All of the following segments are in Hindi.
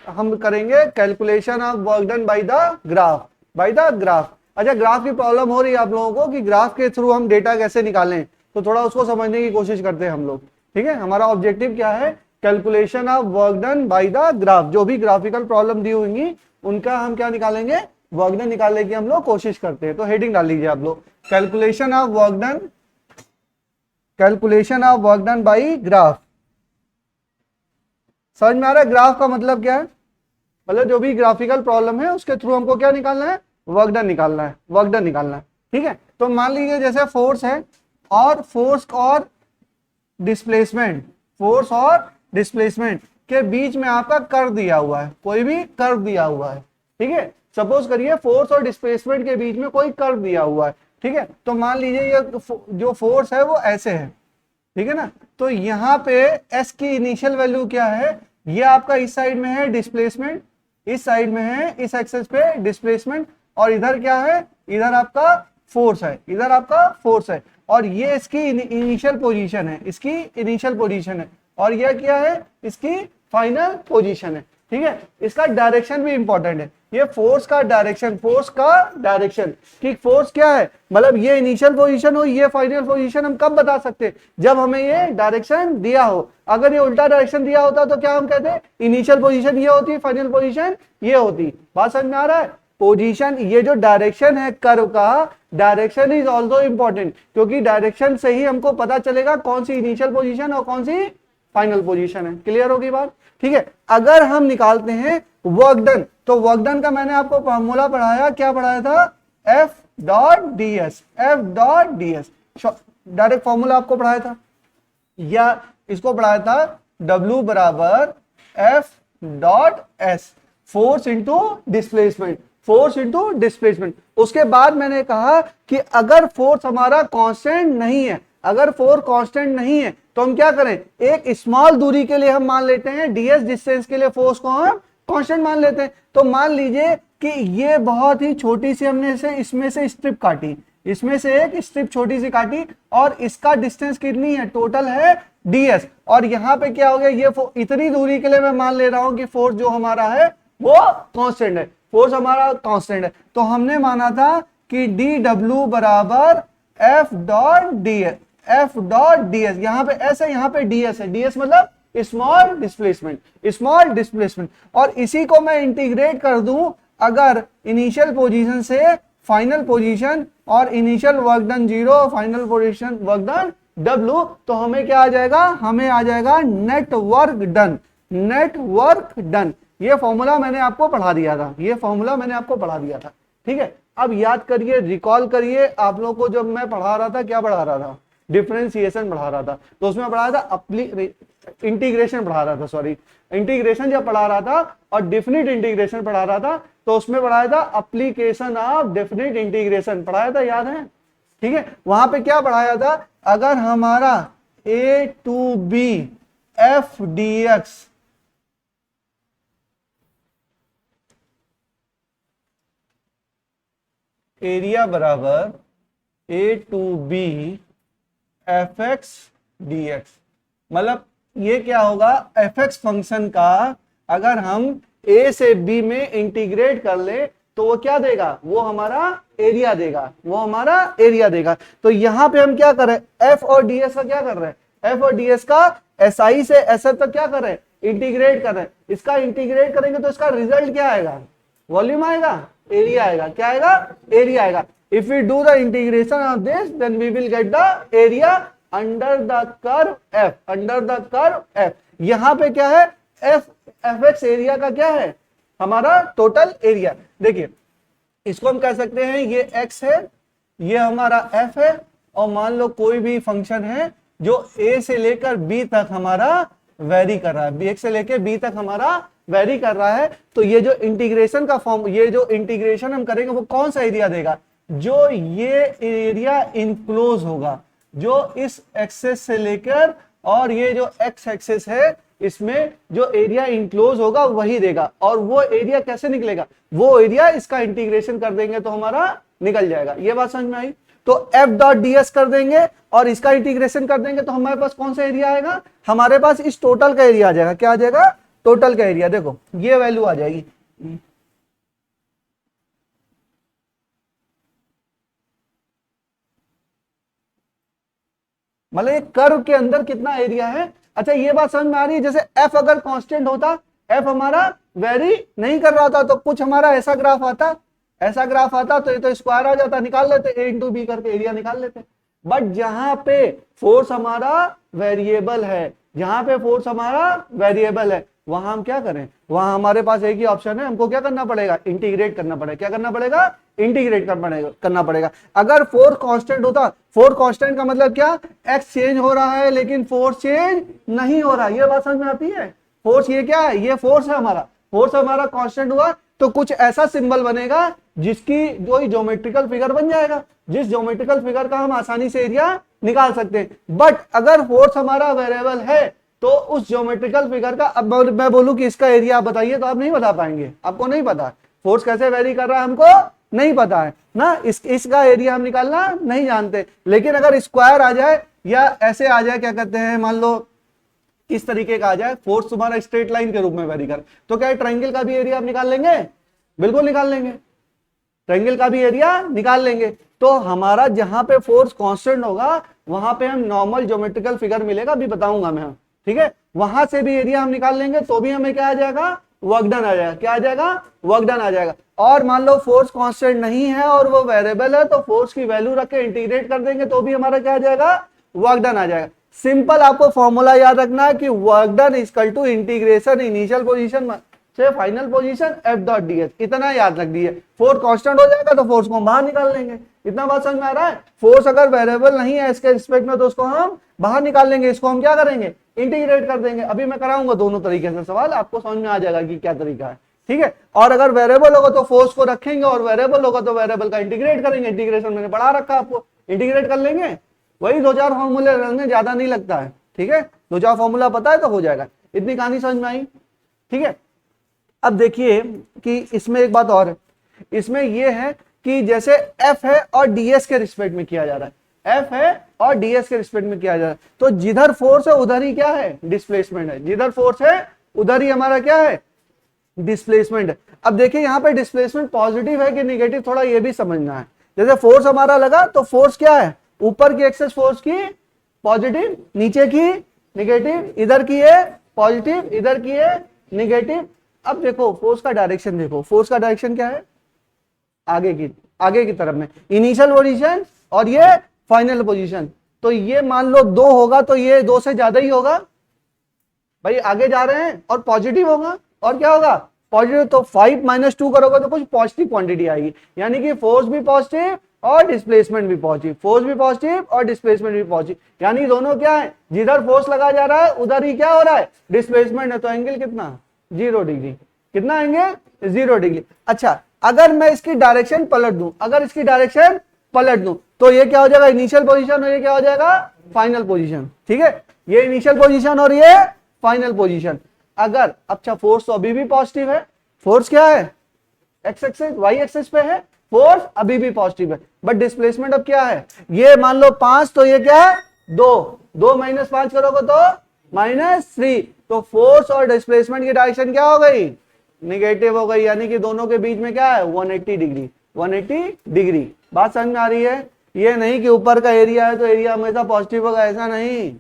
हम करेंगे calculation of work done by the graph, by the graph. अच्छा, ग्राफ की प्रॉब्लम हो रही है आप लोगों को कि ग्राफ के थ्रू हम डेटा कैसे निकालें, तो थोड़ा उसको समझने की कोशिश करते हैं हम लोग। ठीक है, हमारा ऑब्जेक्टिव क्या है, calculation of work done by the graph. जो भी ग्राफिकल प्रॉब्लम दी होंगी उनका हम क्या निकालेंगे, वर्क डन निकालने की हम लोग कोशिश करते हैं। तो हेडिंग डाल लीजिए आप लोग, calculation of work done, calculation of work done by graph. समझ में आ रहा है ग्राफ का मतलब क्या है, मतलब जो भी ग्राफिकल प्रॉब्लम है उसके थ्रू हमको क्या निकालना है, वर्क डन निकालना है, वर्क डन निकालना है। ठीक है, तो मान लीजिए जैसे फोर्स है और फोर्स और डिस्प्लेसमेंट, फोर्स और डिस्प्लेसमेंट के बीच में आपका कर्व दिया हुआ है, कोई भी कर्व दिया हुआ है। ठीक है, सपोज करिए फोर्स और डिस्प्लेसमेंट के बीच में कोई कर्व दिया हुआ है। ठीक है, तो मान लीजिए ये जो फोर्स है वो ऐसे है, ठीक है ना। तो यहाँ पे एस की इनिशियल वैल्यू क्या है, ये आपका इस साइड में है डिस्प्लेसमेंट, इस साइड में है इस एक्सेस पे डिस्प्लेसमेंट, और इधर क्या है, इधर आपका फोर्स है, इधर आपका फोर्स है, और ये इसकी इनिशियल पोजीशन है, इसकी इनिशियल पोजीशन है, और ये क्या है, इसकी फाइनल पोजीशन है। ठीक है, इसका डायरेक्शन भी इंपॉर्टेंट है, ये फोर्स का डायरेक्शन, फोर्स का डायरेक्शन कि फोर्स क्या है, मतलब ये इनिशियल पोजीशन हो, ये फाइनल पोजीशन हम कब बता सकते हैं, जब हमें ये डायरेक्शन दिया हो। अगर ये उल्टा डायरेक्शन दिया होता तो क्या हम कहते हैं, इनिशियल पोजीशन ये होती, फाइनल पोजीशन ये होती। बात समझ में आ रहा है, पोजीशन, ये जो डायरेक्शन है कर्व का, डायरेक्शन इज ऑल्सो इंपॉर्टेंट, क्योंकि डायरेक्शन से ही हमको पता चलेगा कौन सी इनिशियल पोजीशन और कौन सी फाइनल पोजीशन है। क्लियर होगी बात। ठीक है, अगर हम निकालते हैं वर्क डन, तो वर्क डन का मैंने आपको फॉर्मूला पढ़ाया, क्या पढ़ाया था, F dot D S, F dot D S, direct formula आपको पढ़ाया था, या इसको पढ़ाया था W बराबर F dot S, force into displacement, force into displacement. उसके बाद मैंने कहा कि अगर फोर्स हमारा कांस्टेंट नहीं है, अगर फोर्स कांस्टेंट नहीं है तो हम क्या करें, एक स्मॉल दूरी के लिए हम मान लेते हैं ds डिस्टेंस के लिए फोर्स को हम कांस्टेंट मान लेते हैं। तो मान लीजिए कि ये बहुत ही छोटी सी हमने से इसमें से स्ट्रिप काटी, इसमें से एक स्ट्रिप छोटी सी काटी, और इसका डिस्टेंस कितनी है, टोटल है ds, और यहाँ पे क्या हो गया, ये इतनी दूरी के लिए मैं मान ले रहा हूं कि फोर्स जो हमारा है वो कांस्टेंट है, फोर्स हमारा कांस्टेंट है। तो हमने माना था कि dw बराबर F dot D S, F dot D S, यहाँ पे एस है, यहाँ पे डी एस है, डी एस मतलब स्मॉल डिस्प्लेसमेंट, स्मॉल डिस्प्लेसमेंट, और इसी को मैं इंटीग्रेट कर दूं अगर इनिशियल पोजीशन से फाइनल पोजीशन, और initial work done 0, final position work done W, तो हमें क्या आ जाएगा, हमें आ जाएगा net work done, net work done. ये फॉर्मूला मैंने आपको पढ़ा दिया था, ये फॉर्मूला मैंने आपको पढ़ा दिया था। ठीक है, अब याद करिए, रिकॉल करिए, आप लोगों को जब मैं पढ़ा रहा था, क्या पढ़ा रहा था, डिफरेंशिएशन पढ़ा रहा था, तो उसमें पढ़ा था इंटीग्रेशन पढ़ा रहा था, सॉरी इंटीग्रेशन जब पढ़ा रहा था, और डेफिनिट इंटीग्रेशन पढ़ा रहा था, तो उसमें पढ़ाया था एप्लीकेशन ऑफ डेफिनिट इंटीग्रेशन पढ़ाया था, याद है। ठीक है, वहां पे क्या पढ़ाया था, अगर हमारा a to b f dx area बराबर a to b fx dx, मतलब ये क्या होगा, fx फंक्शन का अगर हम a से b में इंटीग्रेट कर ले तो वो क्या देगा, वो हमारा एरिया देगा, वो हमारा एरिया देगा। तो यहां पे हम क्या कर रहे हैं, f और ds का क्या कर रहे हैं, f और ds का si से sf तक क्या कर रहे हैं, इंटीग्रेट कर रहे हैं। इसका इंटीग्रेट करेंगे तो इसका रिजल्ट क्या आएगा, वॉल्यूम आएगा, एरिया आएगा, क्या आएगा, एरिया आएगा। If we do the integration of this then we will get the area under the curve f, under the curve f। यहां पे क्या है, fx एरिया का क्या है, हमारा टोटल एरिया। देखिए इसको हम कह सकते हैं ये x है, ये हमारा f है, और मान लो कोई भी फंक्शन है जो a से लेकर b तक हमारा वेरी कर रहा है, b से लेकर b तक हमारा वेरी कर रहा है। तो ये जो इंटीग्रेशन का फॉर्म, ये जो इंटीग्रेशन हम करेंगे वो कौन सा एरिया देगा, जो ये एरिया इनक्लोज होगा, जो इस एक्सेस से लेकर और ये जो एक्स एक्सेस है इसमें जो एरिया इंक्लोज होगा वही देगा। और वो एरिया कैसे निकलेगा, वो एरिया इसका इंटीग्रेशन कर देंगे तो हमारा निकल जाएगा। ये बात समझ में आई। तो एफ डॉट डी एस कर देंगे और इसका इंटीग्रेशन कर देंगे तो हमारे पास कौन सा एरिया आएगा, हमारे पास इस टोटल का एरिया आ जाएगा। क्या आ जाएगा, टोटल का एरिया, देखो ये वैल्यू आ जाएगी। मतलब एक कर्व के अंदर कितना एरिया है। अच्छा ये बात समझ में आ रही है, जैसे एफ अगर कांस्टेंट होता, एफ हमारा वेरी नहीं कर रहा था, तो कुछ हमारा ऐसा ग्राफ आता, ऐसा ग्राफ आता तो ये तो स्क्वायर आ जाता, निकाल लेते ए इंटू बी करके एरिया निकाल लेते। बट जहां पे फोर्स हमारा वेरिएबल है, जहां पे फोर्स हमारा वेरिएबल है, वहां हम क्या करें, वहां हमारे पास एक ही ऑप्शन है, हमको क्या करना पड़ेगा, इंटीग्रेट करना पड़ेगा। क्या करना पड़ेगा, इंटीग्रेट करना पड़ेगा। अगर फोर्स कांस्टेंट होता, फोर्स कांस्टेंट का मतलब क्या, एक्स चेंज हो रहा है लेकिन फोर्स चेंज नहीं हो रहा, ये बात समझ में आती है। फोर्स ये क्या है, ये फोर्स है हमारा, फोर्स हमारा कांस्टेंट हुआ तो कुछ ऐसा सिंबल बनेगा जिसकी जो ज्योमेट्रिकल फिगर बन जाएगा, जिस ज्योमेट्रिकल फिगर का हम आसानी से एरिया निकाल सकते हैं। बट अगर फोर्स हमारा वेरिएबल है तो उस ज्योमेट्रिकल फिगर का, अब मैं बोलूं कि इसका एरिया आप बताइए तो आप नहीं बता पाएंगे, आपको नहीं पता फोर्स कैसे वेरी कर रहा है, हमको नहीं पता है ना, इसका एरिया हम निकालना नहीं जानते। लेकिन अगर स्क्वायर आ जाए या ऐसे आ जाए, क्या कहते हैं, मान लो इस तरीके का आ जाए, फोर्स तुम्हारा स्ट्रेट लाइन के रूप में वेरी कर, तो क्या ट्रायंगल का भी एरिया आप निकाल लेंगे, बिल्कुल निकाल लेंगे, ट्रायंगल का भी एरिया निकाल लेंगे। तो हमारा जहां पे फोर्स कांस्टेंट होगा वहां पे हम नॉर्मल ज्योमेट्रिकल फिगर मिलेगा, अभी बताऊंगा मैं, ठीक है, वहां से भी एरिया हम निकाल लेंगे तो भी हमें क्या आ जाएगा, वर्क डन आ जाएगा। क्या आ जाएगा, वर्क डन आ जाएगा। और मान लो फोर्स कांस्टेंट नहीं है और वो वेरिएबल है, तो फोर्स की वैल्यू रख के इंटीग्रेट कर देंगे तो भी हमारा क्या आ जाएगा, वर्क डन आ जाएगा। सिंपल आपको फॉर्मूला याद रखना है कि work done equal to integration initial position से final position F dot D H, इतना याद रख दिए। फोर्स कांस्टेंट हो जाएगा तो फोर्स को हम बाहर निकाल लेंगे। इतना बात समझ में आ रहा है। फोर्स अगर वेरिएबल नहीं है इसके रिस्पेक्ट में तो उसको हम बाहर निकाल लेंगे, इसको हम क्या करेंगे, इंटीग्रेट कर देंगे। अभी मैं कराऊंगा दोनों तरीके से सवाल, आपको समझ में आ जाएगा कि क्या तरीका है, ठीक है। और अगर वेरिएबल होगा तो फोर्स को रखेंगे और वेरिएबल होगा तो वेरिएबल का इंटीग्रेट करेंगे। इंटीग्रेशन मैंने पढ़ा रखा, आपको इंटीग्रेट कर लेंगे, वही 2-4 फॉर्मूले रखने, ज्यादा नहीं लगता है, ठीक है। 2-4 फॉर्मूला पता है तो हो जाएगा। इतनी कहानी समझ में आई, ठीक है। अब देखिए कि इसमें एक बात और है, इसमें यह है कि जैसे एफ है और डीएस के रिस्पेक्ट में किया जा रहा है, एफ है और डीएस के रिस्पेक्ट में किया जा रहा है, तो जिधर फोर्स है उधर ही क्या है, डिस्प्लेसमेंट है। जिधर फोर्स है उधर ही हमारा क्या है, डिस्प्लेसमेंट है। अब देखिए यहाँ पे डिस्प्लेसमेंट पॉजिटिव है कि नेगेटिव, थोड़ा ये भी समझना है। जैसे फोर्स हमारा लगा तो फोर्स क्या है, ऊपर की एक्सेस फोर्स की पॉजिटिव, नीचे की नेगेटिव, इधर की है पॉजिटिव, इधर की है नेगेटिव। अब देखो फोर्स का डायरेक्शन, देखो फोर्स का डायरेक्शन क्या है, आगे की तरफ में, इनिशियल पोजीशन और ये फाइनल पोजीशन। तो ये मान लो 2 होगा तो ये 2 से ज्यादा ही होगा भाई, आगे जा रहे हैं, और पॉजिटिव होगा और क्या होगा, पॉजिटिव। तो 5 - 2 करोगे तो कुछ पॉजिटिव क्वांटिटी आएगी, यानी कि फोर्स भी पॉजिटिव और डिस्प्लेसमेंट भी पॉजिटिव, फोर्स भी पॉजिटिव और डिस्प्लेसमेंट भी पॉजिटिव, यानी दोनों क्या है, जिधर फोर्स लगा जा रहा है उधर ही क्या हो रहा है, डिस्प्लेसमेंट है। तो एंगल कितना, 0 डिग्री। कितना एंगल, 0 डिग्री। अच्छा अगर मैं इसकी डायरेक्शन पलट दूं, अगर इसकी डायरेक्शन पलट दूं तो ये क्या हो जाएगा, इनिशियल पोजीशन, और ये क्या हो जाएगा, फाइनल पोजीशन, ठीक है। ये इनिशियल पोजीशन और ये फाइनल पोजीशन। अगर अच्छा फोर्स तो अभी भी पॉजिटिव है, फोर्स क्या है, एक्स एक्सिस वाई एक्सिस पे है, फोर्स अभी भी पॉजिटिव है, बट डिस्प्लेसमेंट अब क्या है, ये मान लो 5 तो ये क्या है 2 - 5 करोगे तो -3। तो फोर्स और डिस्प्लेसमेंट की डायरेक्शन क्या हो गई, नेगेटिव हो गई, यानी कि दोनों के बीच में क्या है, 180 डिग्री, 180 डिग्री। बात समझ में आ रही है। ये नहीं कि ऊपर का एरिया है तो एरिया हमेशा पॉजिटिव होगा, ऐसा नहीं।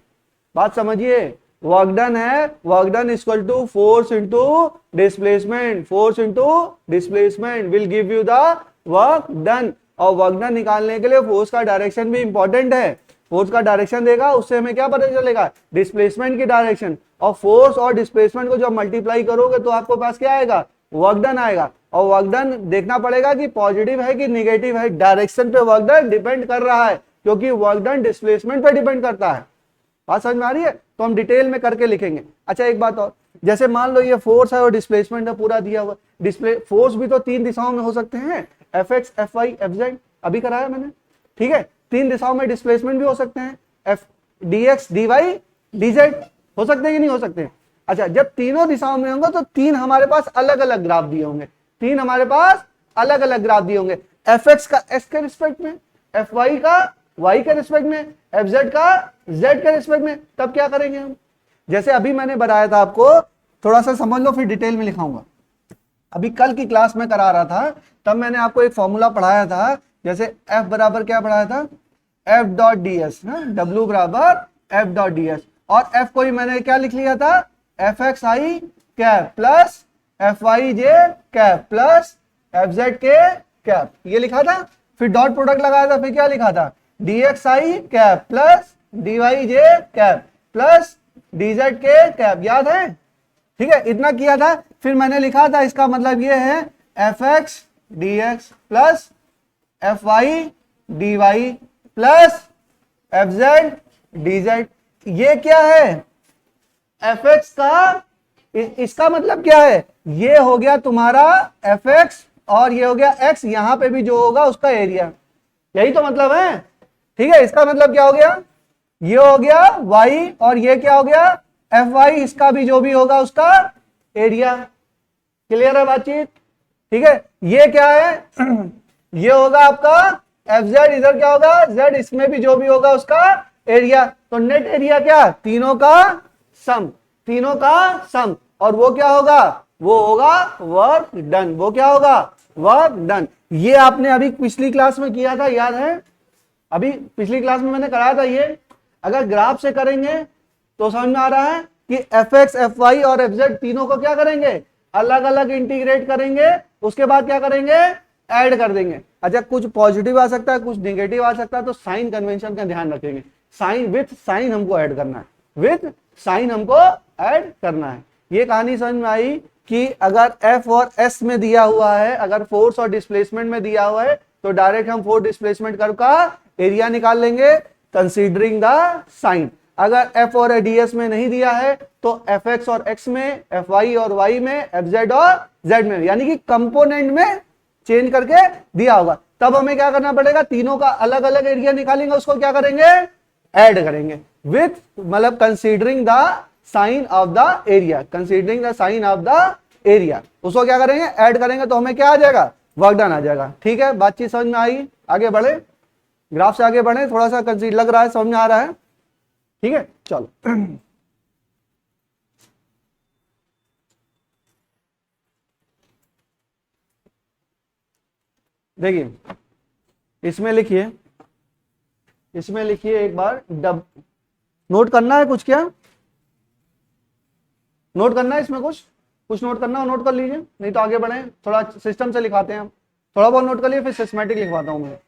बात समझिए, वर्क डन है, work done equal to force into displacement, force into displacement will give you the work done. और वर्क डन निकालने के लिए फोर्स का डायरेक्शन भी इंपॉर्टेंट है। फोर्स का डायरेक्शन देगा, उससे हमें क्या पता चलेगा, डिस्प्लेसमेंट की डायरेक्शन। और फोर्स और डिस्प्लेसमेंट को जब मल्टीप्लाई करोगे तो आपको पास क्या आएगा, वर्क डन आएगा। और वर्क डन देखना पड़ेगा कि पॉजिटिव है कि नेगेटिव है, डायरेक्शन पे वर्क डन डिपेंड कर रहा है, क्योंकि वर्क डन डिस्प्लेसमेंट पे डिपेंड करता है। बात समझ में आ रही है। तो हम डिटेल में करके लिखेंगे। अच्छा एक बात और, जैसे मान लो ये फोर्स है और डिस्प्लेसमेंट है पूरा दिया हुआ, डिस्प्ले फोर्स भी तो 3 दिशाओं में हो सकते हैं, F X, F Y, F Z, अभी कराया मैंने, ठीक है। 3 दिशाओं में डिस्प्लेसमेंट भी हो सकते हैं, F D X, D Y, D Z, हो सकते हैं कि नहीं हो सकते। अच्छा जब तीनों दिशाओं में होंगे तो 3 हमारे पास अलग अलग ग्राफ दिए होंगे, 3 हमारे पास अलग अलग ग्राफ दिए होंगे, एफ एक्स का एस के रिस्पेक्ट में, एफ वाई का वाई के रिस्पेक्ट में, एफ जेड का जेड के रिस्पेक्ट में। तब क्या करेंगे हम, जैसे अभी मैंने बताया था आपको थोड़ा सा समझ लो फिर डिटेल में लिखाऊंगा। अभी कल की क्लास में करा रहा था, तब मैंने आपको एक फॉर्मूला पढ़ाया था, जैसे F बराबर क्या पढ़ाया था, F dot D S, W बराबर F डॉट डी एस, और F को ही मैंने क्या लिख लिया था, F x I cap plus F Y J cap plus F Z के कैप, ये लिखा था। फिर डॉट प्रोडक्ट लगाया था, फिर क्या लिखा था, D x I cap plus D Y J cap plus D Z के कैप, याद है? ठीक है, इतना किया था। फिर मैंने लिखा था इसका मतलब ये है F X D X plus F Y D Y plus F Z D Z. ये क्या है, एफ एक्स का, इसका मतलब क्या है, ये हो गया तुम्हारा एफ एक्स और ये हो गया एक्स, यहां पे भी जो होगा उसका एरिया, यही तो मतलब है। ठीक है, इसका मतलब क्या हो गया, ये हो गया वाई और ये क्या हो गया एफ वाई, इसका भी जो भी होगा उसका एरिया। क्लियर है बातचीत? ठीक है, ये क्या है ये होगा आपका एफ जेड, इधर क्या होगा जेड, इसमें भी जो भी होगा उसका एरिया। तो नेट एरिया क्या, तीनों का सम, तीनों का सम, और वो क्या होगा, वो होगा वर्क डन, वो क्या होगा वर्क डन। ये आपने अभी पिछली क्लास में किया था, याद है? अभी पिछली क्लास में मैंने कराया था ये। अगर ग्राफ से करेंगे तो समझ में आ रहा है कि एफ एक्स एफ वाई और एफ जेड तीनों को क्या करेंगे, अलग अलग इंटीग्रेट करेंगे, उसके बाद क्या करेंगे, ऐड कर देंगे। अच्छा, कुछ पॉजिटिव आ सकता है, कुछ नेगेटिव आ सकता है, तो साइन कन्वेंशन का ध्यान रखेंगे। साइन विथ साइन हमको ऐड करना है, विथ साइन हमको ऐड करना है। ये कहानी समझ में आई कि अगर एफ और एस में दिया हुआ है, अगर फोर्स और डिस्प्लेसमेंट में दिया हुआ है, तो डायरेक्ट हम फोर्स डिस्प्लेसमेंट कर्व का एरिया निकाल लेंगे कंसीडरिंग द साइन। अगर एफ और डीएस में नहीं दिया है तो एफ एक्स और एक्स में, एफ वाई और वाई में, एफ जेड और जेड में, यानी कि कंपोनेंट में चेंज करके दिया होगा। तब हमें क्या करना पड़ेगा, तीनों का अलग अलग एरिया निकालेंगे, उसको क्या करेंगे, ऐड करेंगे विथ, मतलब considering the sign of the area, considering the sign of the area, उसको क्या करेंगे, ऐड करेंगे, तो हमें क्या आ जाएगा, वर्क डन आ जाएगा। ठीक है, बातचीत समझ में आई? आगे बढ़े, ग्राफ से आगे बढ़े, थोड़ा सा कंसीडर लग रहा है, समझ में आ रहा है? ठीक है, चलो देखिए, इसमें लिखिए, इसमें लिखिए एक बार, नोट करना है कुछ, क्या नोट करना है इसमें, कुछ कुछ नोट करना हो नोट कर लीजिए, नहीं तो आगे बढ़े, थोड़ा सिस्टम से लिखाते हैं हम, थोड़ा बहुत नोट कर लीजिए, फिर सिस्टमैटिक लिखवाता हूं मैं।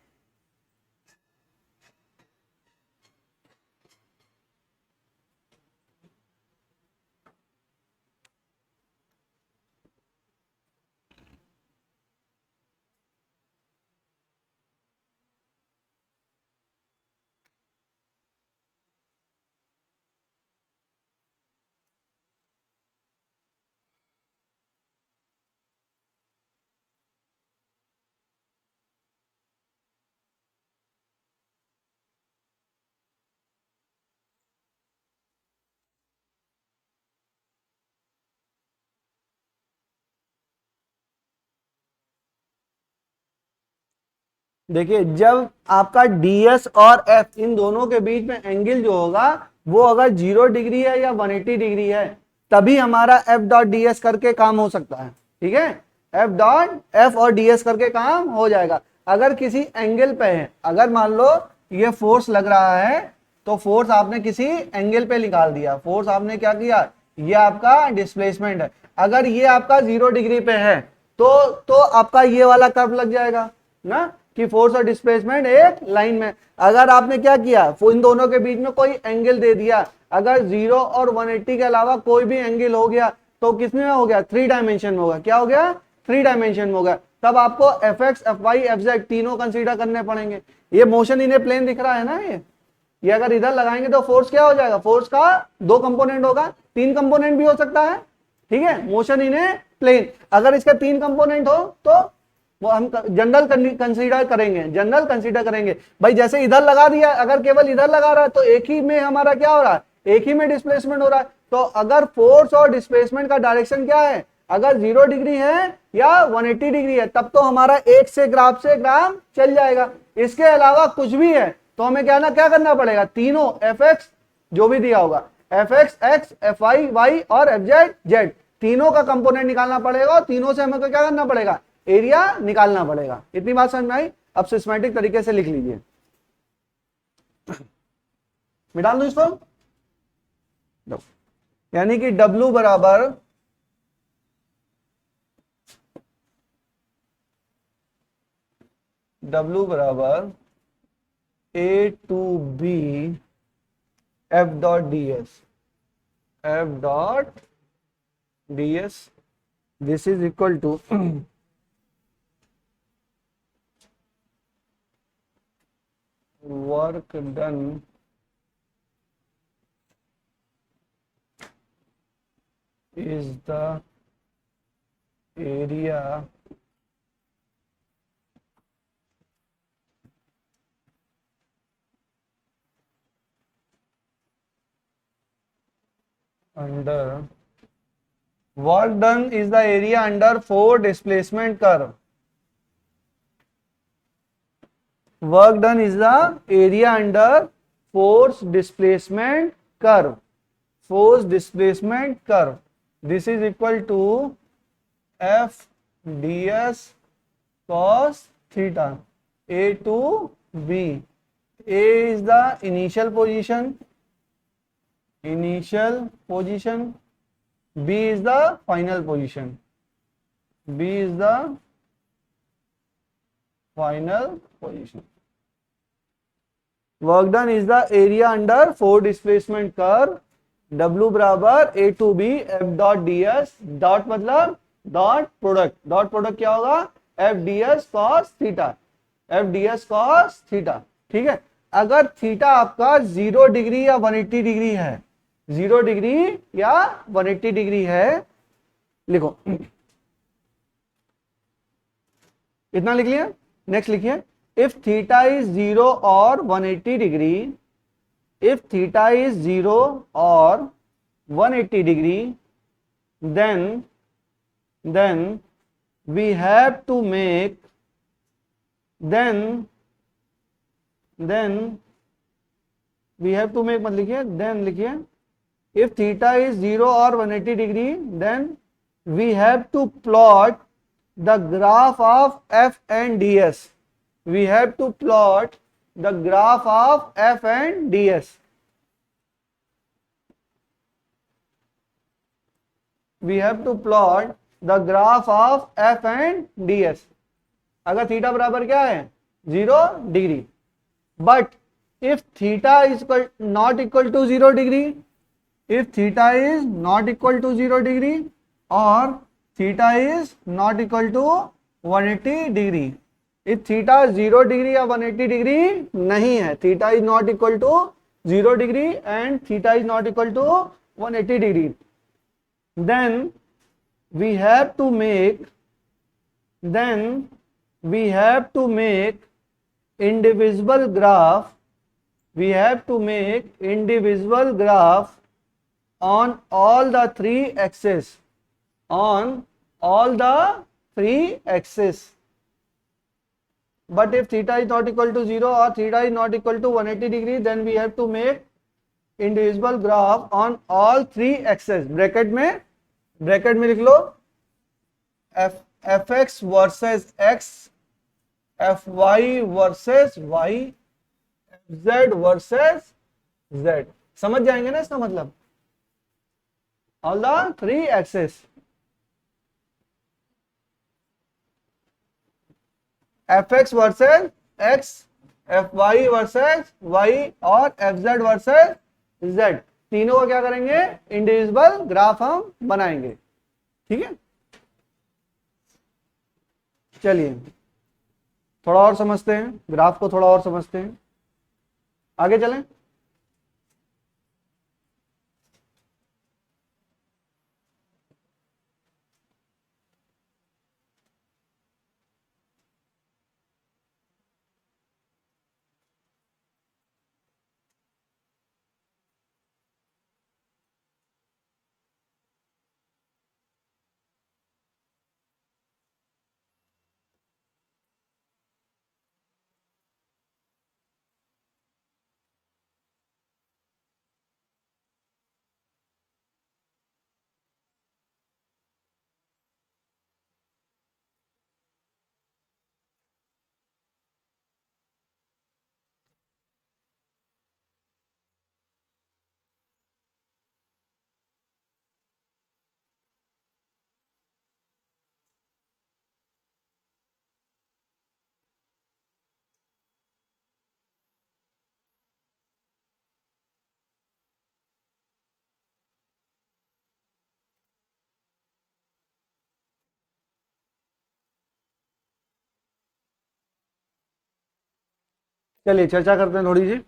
देखिए, जब आपका डीएस और एफ, इन दोनों के बीच में एंगल जो होगा वो अगर 0 डिग्री है या 180 डिग्री है, तभी हमारा एफ डॉट डीएस करके काम हो सकता है। ठीक है, एफ डॉट एफ और डीएस करके काम हो जाएगा। अगर किसी एंगल पे है, अगर मान लो ये फोर्स लग रहा है, तो फोर्स आपने किसी एंगल पे निकाल दिया, फोर्स आपने क्या किया, ये आपका डिस्प्लेसमेंट है। अगर ये आपका 0 डिग्री पे है तो आपका ये वाला कर्व लग जाएगा ना, कि फोर्स और डिस्प्लेसमेंट एक लाइन में। अगर आपने क्या किया, इन दोनों के बीच में कोई एंगल दे दिया, अगर 0 और 180 के अलावा कोई भी एंगल हो गया, तो किसमें हो गया, 3 डायमेंशन में होगा। क्या हो गया, 3 डायमेंशन में होगा। तब आपको F X, F Y, F Z तीनों कंसीडर करने पड़ेंगे। ये मोशन इन ए प्लेन दिख रहा है ना, ये अगर इधर लगाएंगे तो फोर्स क्या हो जाएगा, फोर्स का 2 कंपोनेंट होगा, 3 कंपोनेंट भी हो सकता है। ठीक है, मोशन इन ए प्लेन, अगर इसका 3 कंपोनेंट हो तो वो हम जनरल कंसीडर करेंगे, जनरल कंसीडर करेंगे। भाई जैसे इधर लगा दिया, अगर केवल इधर लगा रहा है तो एक ही में हमारा क्या हो रहा है, एक ही में डिस्प्लेसमेंट हो रहा है। तो अगर फोर्स और डिस्प्लेसमेंट का डायरेक्शन क्या है, अगर 0 डिग्री है या 180 डिग्री है, तब तो हमारा एक से ग्राफ से ग्राफ चल जाएगा। इसके अलावा कुछ भी है तो हमें क्या करना पड़ेगा, तीनों एफ एक्स जो भी दिया होगा, F X X, F Y Y और एफ जेड जेड, तीनों का कंपोनेंट निकालना पड़ेगा और तीनों से हमें को क्या करना पड़ेगा, एरिया निकालना पड़ेगा। इतनी बात समझ में आई। अब सिस्टेमेटिक तरीके से लिख लीजिए, मिटा दूं इसको, यानी कि W बराबर A to B F dot ds, this is equal to work done is the area under work done is the area under 4 displacement curve. Work done is the area under force displacement curve. Force displacement curve. This is equal to F ds cos theta. A to B. A is the initial position. B is the final position. Work done is the area under 4 displacement curve. W बराबर A to B F dot ds, dot मतलब डॉट प्रोडक्ट क्या होगा, F ds cos थीटा। ठीक है, अगर थीटा आपका 0 डिग्री या 180 डिग्री है, 0 डिग्री या 180 डिग्री है, लिखो, इतना लिख लिया। नेक्स्ट लिखिए, इफ थीटा इज 0 और 180 degree, if theta is 0 or 180 degree, then we have to make मत लिखिए, then लिखिए, if theta is 0 or 180 degree, then we have to plot the graph of f and ds. We have to plot the graph of f and ds. We have to plot the graph of f and ds. अगर थीटा बराबर क्या है, 0 degree, but if theta is not equal to 0 degree, if theta is not equal to 0 degree or theta is not equal to 180 degree, if theta 0 degree या 180 degree नहीं है, theta is not equal to 0 degree and theta is not equal to 180 degree, then we have to make indivisible graph. We have to make indivisible graph on all the 3 axes, but if theta is not equal to 0 or theta is not equal to 180 degree, then we have to make indivisible graph on all 3 axes. Bracket में लिख लो, fx versus x, fy versus y, fz versus z। समझ जाएंगे ना इसका मतलब, all the 3 axes, fx versus x, fy versus y और fz वर्सेस z, तीनों का क्या करेंगे, इंडिविजुअल ग्राफ हम बनाएंगे। ठीक है, चलिए थोड़ा और समझते हैं, ग्राफ को थोड़ा और समझते हैं, आगे चलें। चलिए चर्चा करते हैं थोड़ी सी।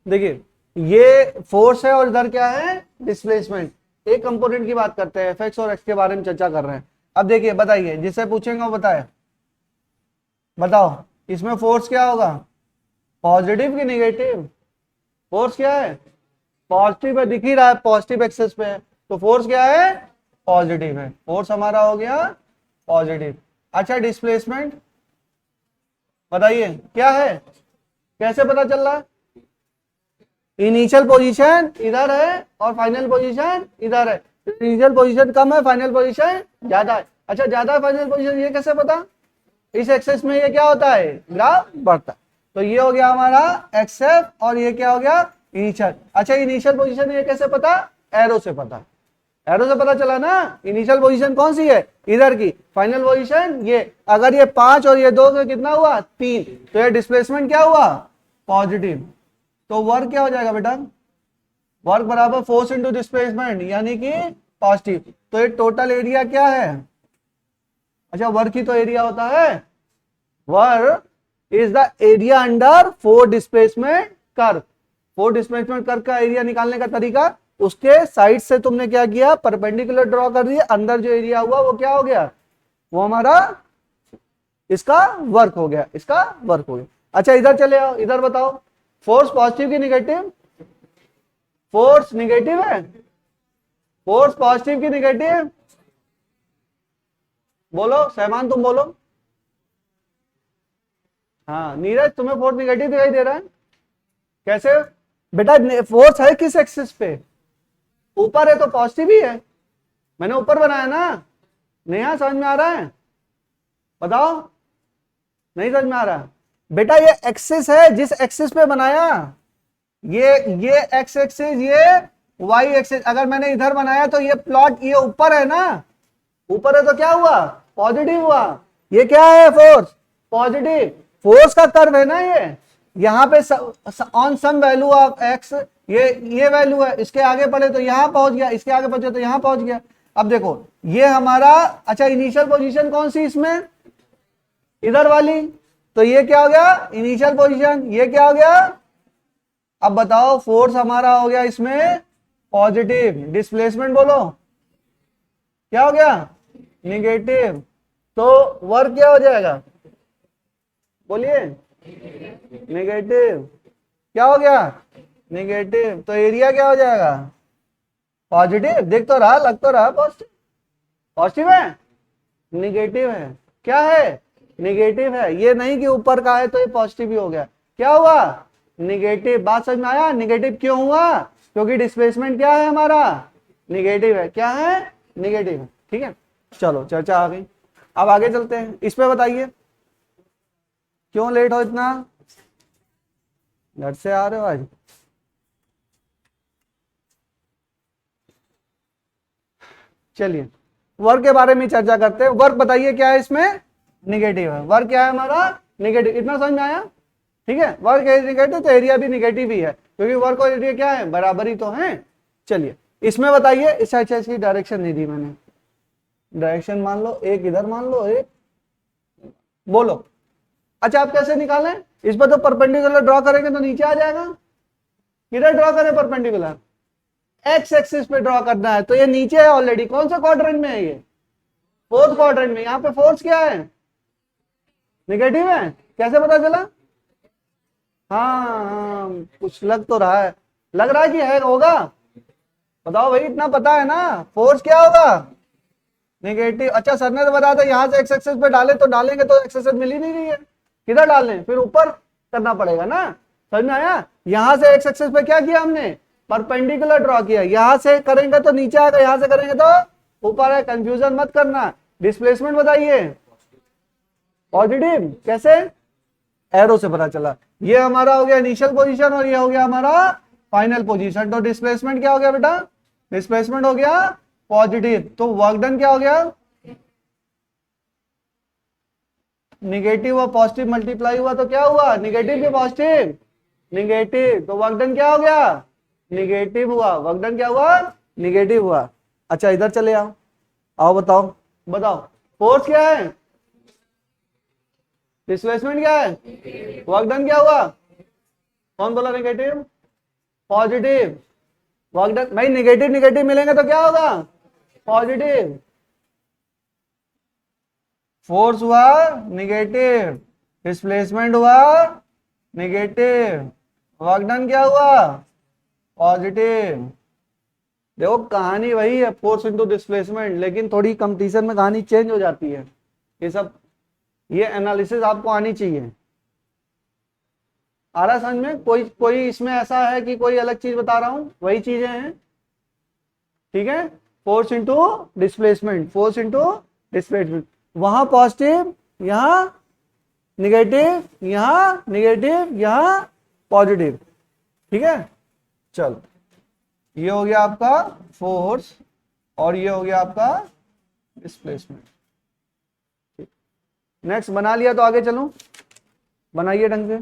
देखिए ये फोर्स है और इधर क्या है, डिस्प्लेसमेंट। एक कंपोनेंट की बात करते हैं, एफ और एक्स के बारे में चर्चा कर रहे हैं। अब देखिए बताइए, जिससे पूछेंगे वो बताए, बताओ इसमें फोर्स क्या होगा, पॉजिटिव की नेगेटिव? फोर्स क्या है, पॉजिटिव है, दिख ही रहा है पॉजिटिव एक्सेस पे है, तो फोर्स क्या है, पॉजिटिव है। फोर्स हमारा हो गया पॉजिटिव। अच्छा डिस्प्लेसमेंट बताइए क्या है, कैसे पता चल रहा है? इनिशियल पोजीशन इधर है और फाइनल पोजीशन इधर है। इनिशियल पोजीशन कम है, फाइनल पोजीशन ज्यादा है। अच्छा ज्यादा है फाइनल पोजीशन, ये कैसे पता? इस एक्सेस में ये क्या होता है, ग्राफ बढ़ता है। तो ये हो गया हमारा एक्सेस और ये क्या हो गया, इनिशियल। अच्छा इनिशियल पोजीशन ये कैसे पता, एरो से पता। एरो से पता चला ना, इनिशियल पोजीशन कौन सी है, इधर की। फाइनल पोजीशन ये, अगर ये 5 और ये 2 तो कितना हुआ, 3, तो ये डिस्प्लेसमेंट क्या हुआ, पॉजिटिव। तो वर्क क्या हो जाएगा बेटा, वर्क बराबर फोर्स इंटू डिस्प्लेसमेंट, यानी कि पॉजिटिव। तो ये टोटल एरिया क्या है, अच्छा वर्क ही तो एरिया होता है। Work is the area under four displacement curve. Four displacement curve का एरिया निकालने का तरीका, उसके साइड से तुमने क्या किया, परपेंडिकुलर ड्रॉ कर दिया, अंदर जो एरिया हुआ वो क्या हो गया, वो हमारा इसका वर्क हो गया, इसका वर्क हो गया। अच्छा इधर चले आओ, इधर बताओ फोर्स पॉजिटिव की निगेटिव, फोर्स निगेटिव है, फोर्स पॉजिटिव की निगेटिव, बोलो सहमान तुम बोलो। हाँ नीरज तुम्हें फोर्स निगेटिव दिखाई दे रहा है, कैसे बेटा? फोर्स है किस एक्सिस पे, ऊपर है तो पॉजिटिव ही है, मैंने ऊपर बनाया ना। नेहा समझ में आ रहा है, बताओ नहीं समझ में आ रहा? बेटा ये एक्सिस है, जिस एक्सिस पे बनाया, ये एक्स एक्सिस, ये वाई एक्सिस। अगर मैंने इधर बनाया तो ये प्लॉट ये ऊपर है ना, ऊपर है तो क्या हुआ, पॉजिटिव हुआ। ये क्या है, फोर्स पॉजिटिव, फोर्स का कर्व है ना ये। यहाँ पे on some value of X, ये वैल्यू है, इसके आगे पढ़े तो यहां पहुंच गया, इसके आगे पहुंचे तो यहां पहुंच गया। अब देखो ये हमारा, अच्छा इनिशियल पोजीशन कौन सी इसमें, इधर वाली, तो ये क्या हो गया, इनिशियल पोजीशन। ये क्या हो गया, अब बताओ फोर्स हमारा हो गया इसमें पॉजिटिव, डिस्प्लेसमेंट बोलो क्या हो गया, निगेटिव। तो वर्क क्या हो जाएगा, बोलिए नेगेटिव। क्या हो गया, नेगेटिव। तो एरिया क्या हो जाएगा, पॉजिटिव। देख तो रहा, लग तो रहा पॉजिटिव, पॉजिटिव है, निगेटिव है, क्या है, निगेटिव है। ये नहीं कि ऊपर का है तो ये पॉजिटिव ही हो गया, क्या हुआ, निगेटिव। बात समझ में आया, निगेटिव क्यों हुआ, क्योंकि डिस्प्लेसमेंट क्या है हमारा, निगेटिव है। क्या है, निगेटिव है। ठीक है चलो चर्चा आ गई, अब आगे चलते हैं। इस पे बताइए क्यों लेट हो इतना, घर से आ रहे हो आज? चलिए वर्क के बारे में चर्चा करते हैं। वर्क बताइए क्या है इसमें, निगेटिव है। वर्क क्या है हमारा, निगेटिव। इतना समझ में आया, ठीक है। वर्क है निगेटिव तो एरिया भी निगेटिव ही है, क्योंकि वर्क और एरिया क्या है, बराबर ही तो है। चलिए इसमें बताइए, इस एक्सिस की डायरेक्शन नहीं दी मैंने, डायरेक्शन मान लो एक इधर, मान लो एक, बोलो। अच्छा आप कैसे निकालें, इस पर तो परपेंडिकुलर ड्रॉ करेंगे तो नीचे आ जाएगा। किधर ड्रॉ करें परपेंडिकुलर, एक्स एक्सिस पे ड्रॉ करना है, तो ये नीचे है ऑलरेडी। कौन सा क्वाड्रेंट में है, ये फोर्थ क्वाड्रेंट में। यहाँ पे फोर्स क्या है, निगेटिव है, कैसे पता चला? हाँ कुछ लग तो रहा है, लग रहा है कि है, होगा, बताओ भाई, इतना पता है ना, फोर्स क्या होगा, नेगेटिव। अच्छा सर ने तो बताया था यहाँ से एक्स एक्सिस पे डाले, तो डालेंगे तो एक्स एक्सिस मिल ही नहीं रही है, किधर डालने, फिर ऊपर करना पड़ेगा ना। समझ में आया? यहां से एक्स एक्सिस पे क्या किया हमने, परपेंडिकुलर ड्रॉ किया। यहां से करेंगे तो नीचे आएगा, यहां से करेंगे तो ऊपर है, कंफ्यूजन मत करना। डिस्प्लेसमेंट बताइए, पॉजिटिव, कैसे, एरो से पता चला। ये हमारा हो गया इनिशियल पोजीशन और ये हो गया हमारा फाइनल पोजीशन। तो डिस्प्लेसमेंट क्या हो गया बेटा, डिस्प्लेसमेंट हो गया पॉजिटिव। तो वर्क डन क्या हो गया, निगेटिव और पॉजिटिव मल्टीप्लाई हुआ तो क्या हुआ, निगेटिव के पॉजिटिव, निगेटिव। तो वर्क डन क्या हो गया, निगेटिव हुआ। वर्क डन क्या हुआ, निगेटिव हुआ। अच्छा इधर चले आओ, आओ बताओ, बताओ फोर्स क्या है, डिस्प्लेसमेंट क्या है, वर्क डन क्या हुआ, कौन बोला नेगेटिव? पॉजिटिव। वर्क डन भाई, नेगेटिव नेगेटिव मिलेंगे तो क्या होगा? पॉजिटिव। फोर्स हुआ नेगेटिव, डिस्प्लेसमेंट हुआ नेगेटिव, वर्क डन क्या हुआ? पॉजिटिव। देखो कहानी वही है, फोर्स इनटू डिस्प्लेसमेंट, लेकिन थोड़ी कंपटीशन में कहानी चेंज हो जाती है। ये सब, ये एनालिसिस आपको आनी चाहिए। आ रहा समझ में? कोई कोई इसमें ऐसा है कि कोई अलग चीज बता रहा हूं? वही चीजें हैं, ठीक है। Force into displacement, force into displacement, वहां पॉजिटिव, यहां निगेटिव, यहां निगेटिव, यहां पॉजिटिव, ठीक है। चलो, ये हो गया आपका फोर्स और ये हो गया आपका डिस्प्लेसमेंट। नेक्स्ट बना लिया तो आगे चलो, बनाइए ढंग से।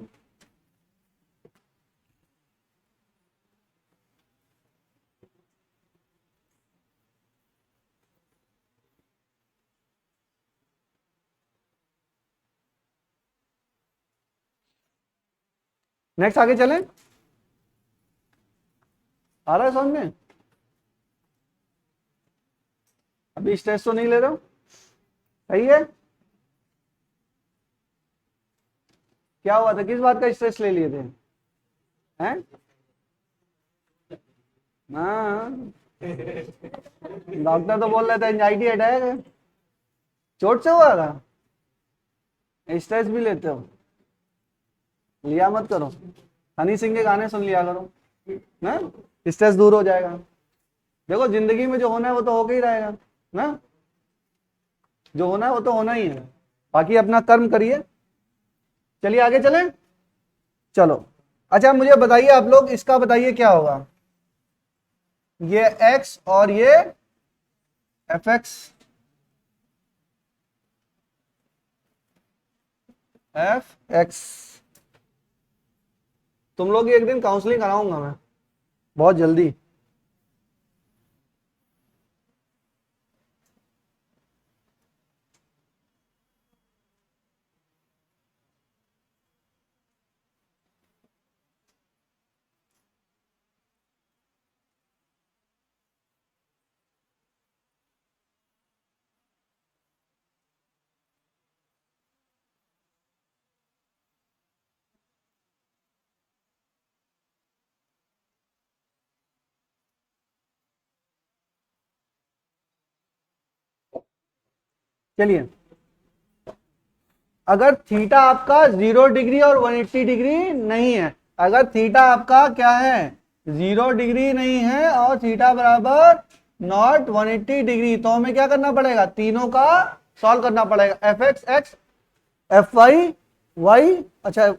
नेक्स्ट आगे चलें, आ रहा है समझ में? अभी स्ट्रेस तो नहीं ले रहे हो? सही है। क्या हुआ था, किस बात का स्ट्रेस ले लिए थे? हैं? हाँ, डॉक्टर तो बोल रहे थे एंजाइटी अटैक है। चोट से हुआ था? स्ट्रेस भी लेते हो? लिया मत करो, हनी सिंह के गाने सुन लिया करो ना, स्ट्रेस दूर हो जाएगा। देखो जिंदगी में जो होना है वो तो होके ही रहेगा ना, जो होना है वो तो होना ही है, बाकी अपना कर्म करिए। चलिए आगे चलें। चलो, अच्छा मुझे बताइए आप लोग, इसका बताइए क्या होगा? ये x और ये fx, fx, तुम लोग एक दिन काउंसलिंग कराऊंगा मैं बहुत जल्दी। चलिए, अगर थीटा आपका 0 डिग्री और 180 डिग्री नहीं है, अगर थीटा आपका क्या है, 0 डिग्री नहीं है और थीटा बराबर नॉट 180 डिग्री, तो हमें क्या करना पड़ेगा? तीनों का सॉल्व करना पड़ेगा। F X X, F Y Y, अच्छा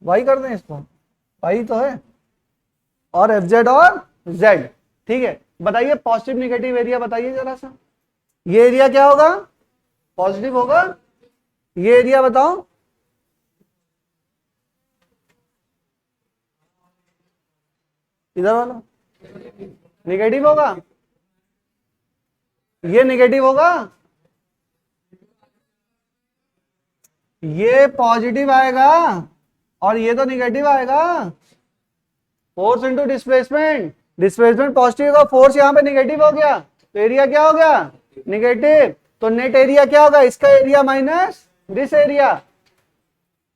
वाई कर दें इसको, वाई तो है, और एफ जेड और जेड, ठीक है। बताइए पॉजिटिव निगेटिव एरिया बताइए जरा सा, ये एरिया क्या होगा? पॉजिटिव होगा। ये एरिया बताओ, इधर वाला निगेटिव होगा, ये निगेटिव होगा, ये पॉजिटिव आएगा और ये तो निगेटिव आएगा। Force into displacement, displacement positive होगा, फोर्स यहां पे निगेटिव हो गया, तो एरिया क्या हो गया? निगेटिव। तो नेट एरिया क्या होगा? इसका एरिया माइनस दिस एरिया।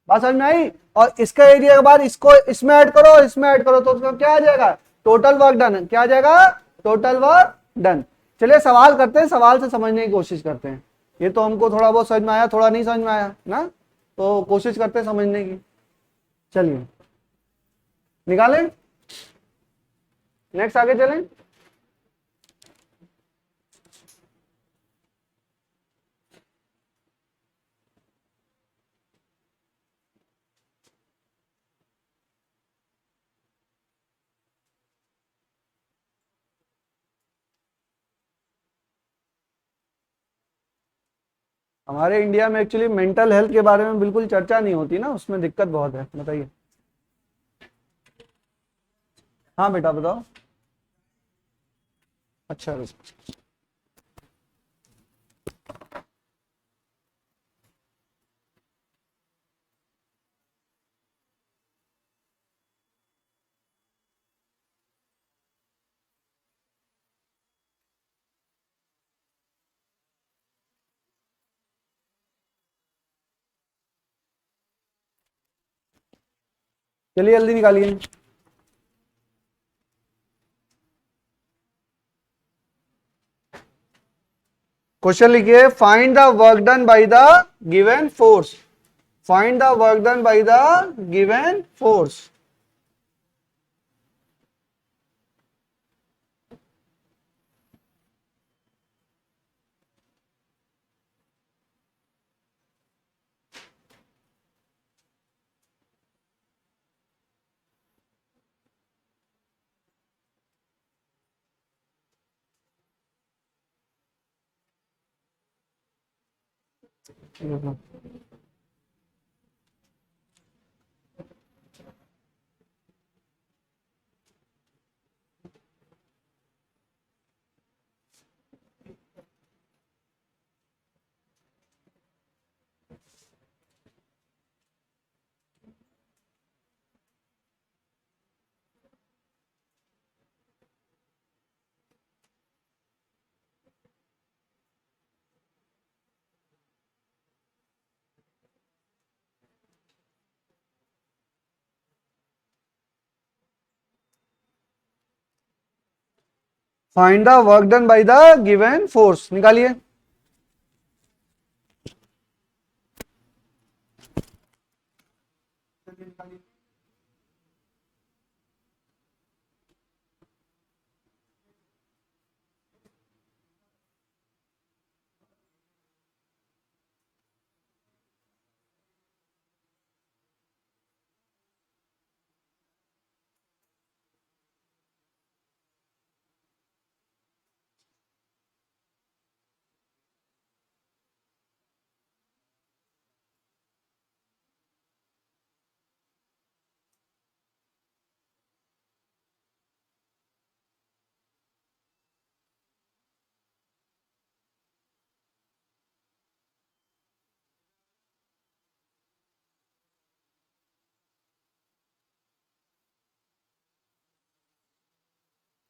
बात समझ में आई? और इसका एरिया के बाद इसको इसमें ऐड करो, इसमें ऐड करो, तो उसका क्या आ जाएगा? Total work done. क्या आ जाएगा? Total work done. चलिए सवाल करते हैं, सवाल से समझने की कोशिश करते हैं। ये तो हमको थोड़ा बहुत समझ में आया, थोड़ा नहीं समझ में आया ना, तो कोशिश करते हैं समझने की। चलिए निकालें, नेक्स्ट आगे चलें। हमारे इंडिया में एक्चुअली मेंटल हेल्थ के बारे में बिल्कुल चर्चा नहीं होती ना, उसमें दिक्कत बहुत है। बताइए। हाँ बेटा बताओ। अच्छा, चलिए जल्दी निकालिए। क्वेश्चन लिखिए, find the work done by the given force. Find the work done by the given force. Find the work done by the given force, निकालिए।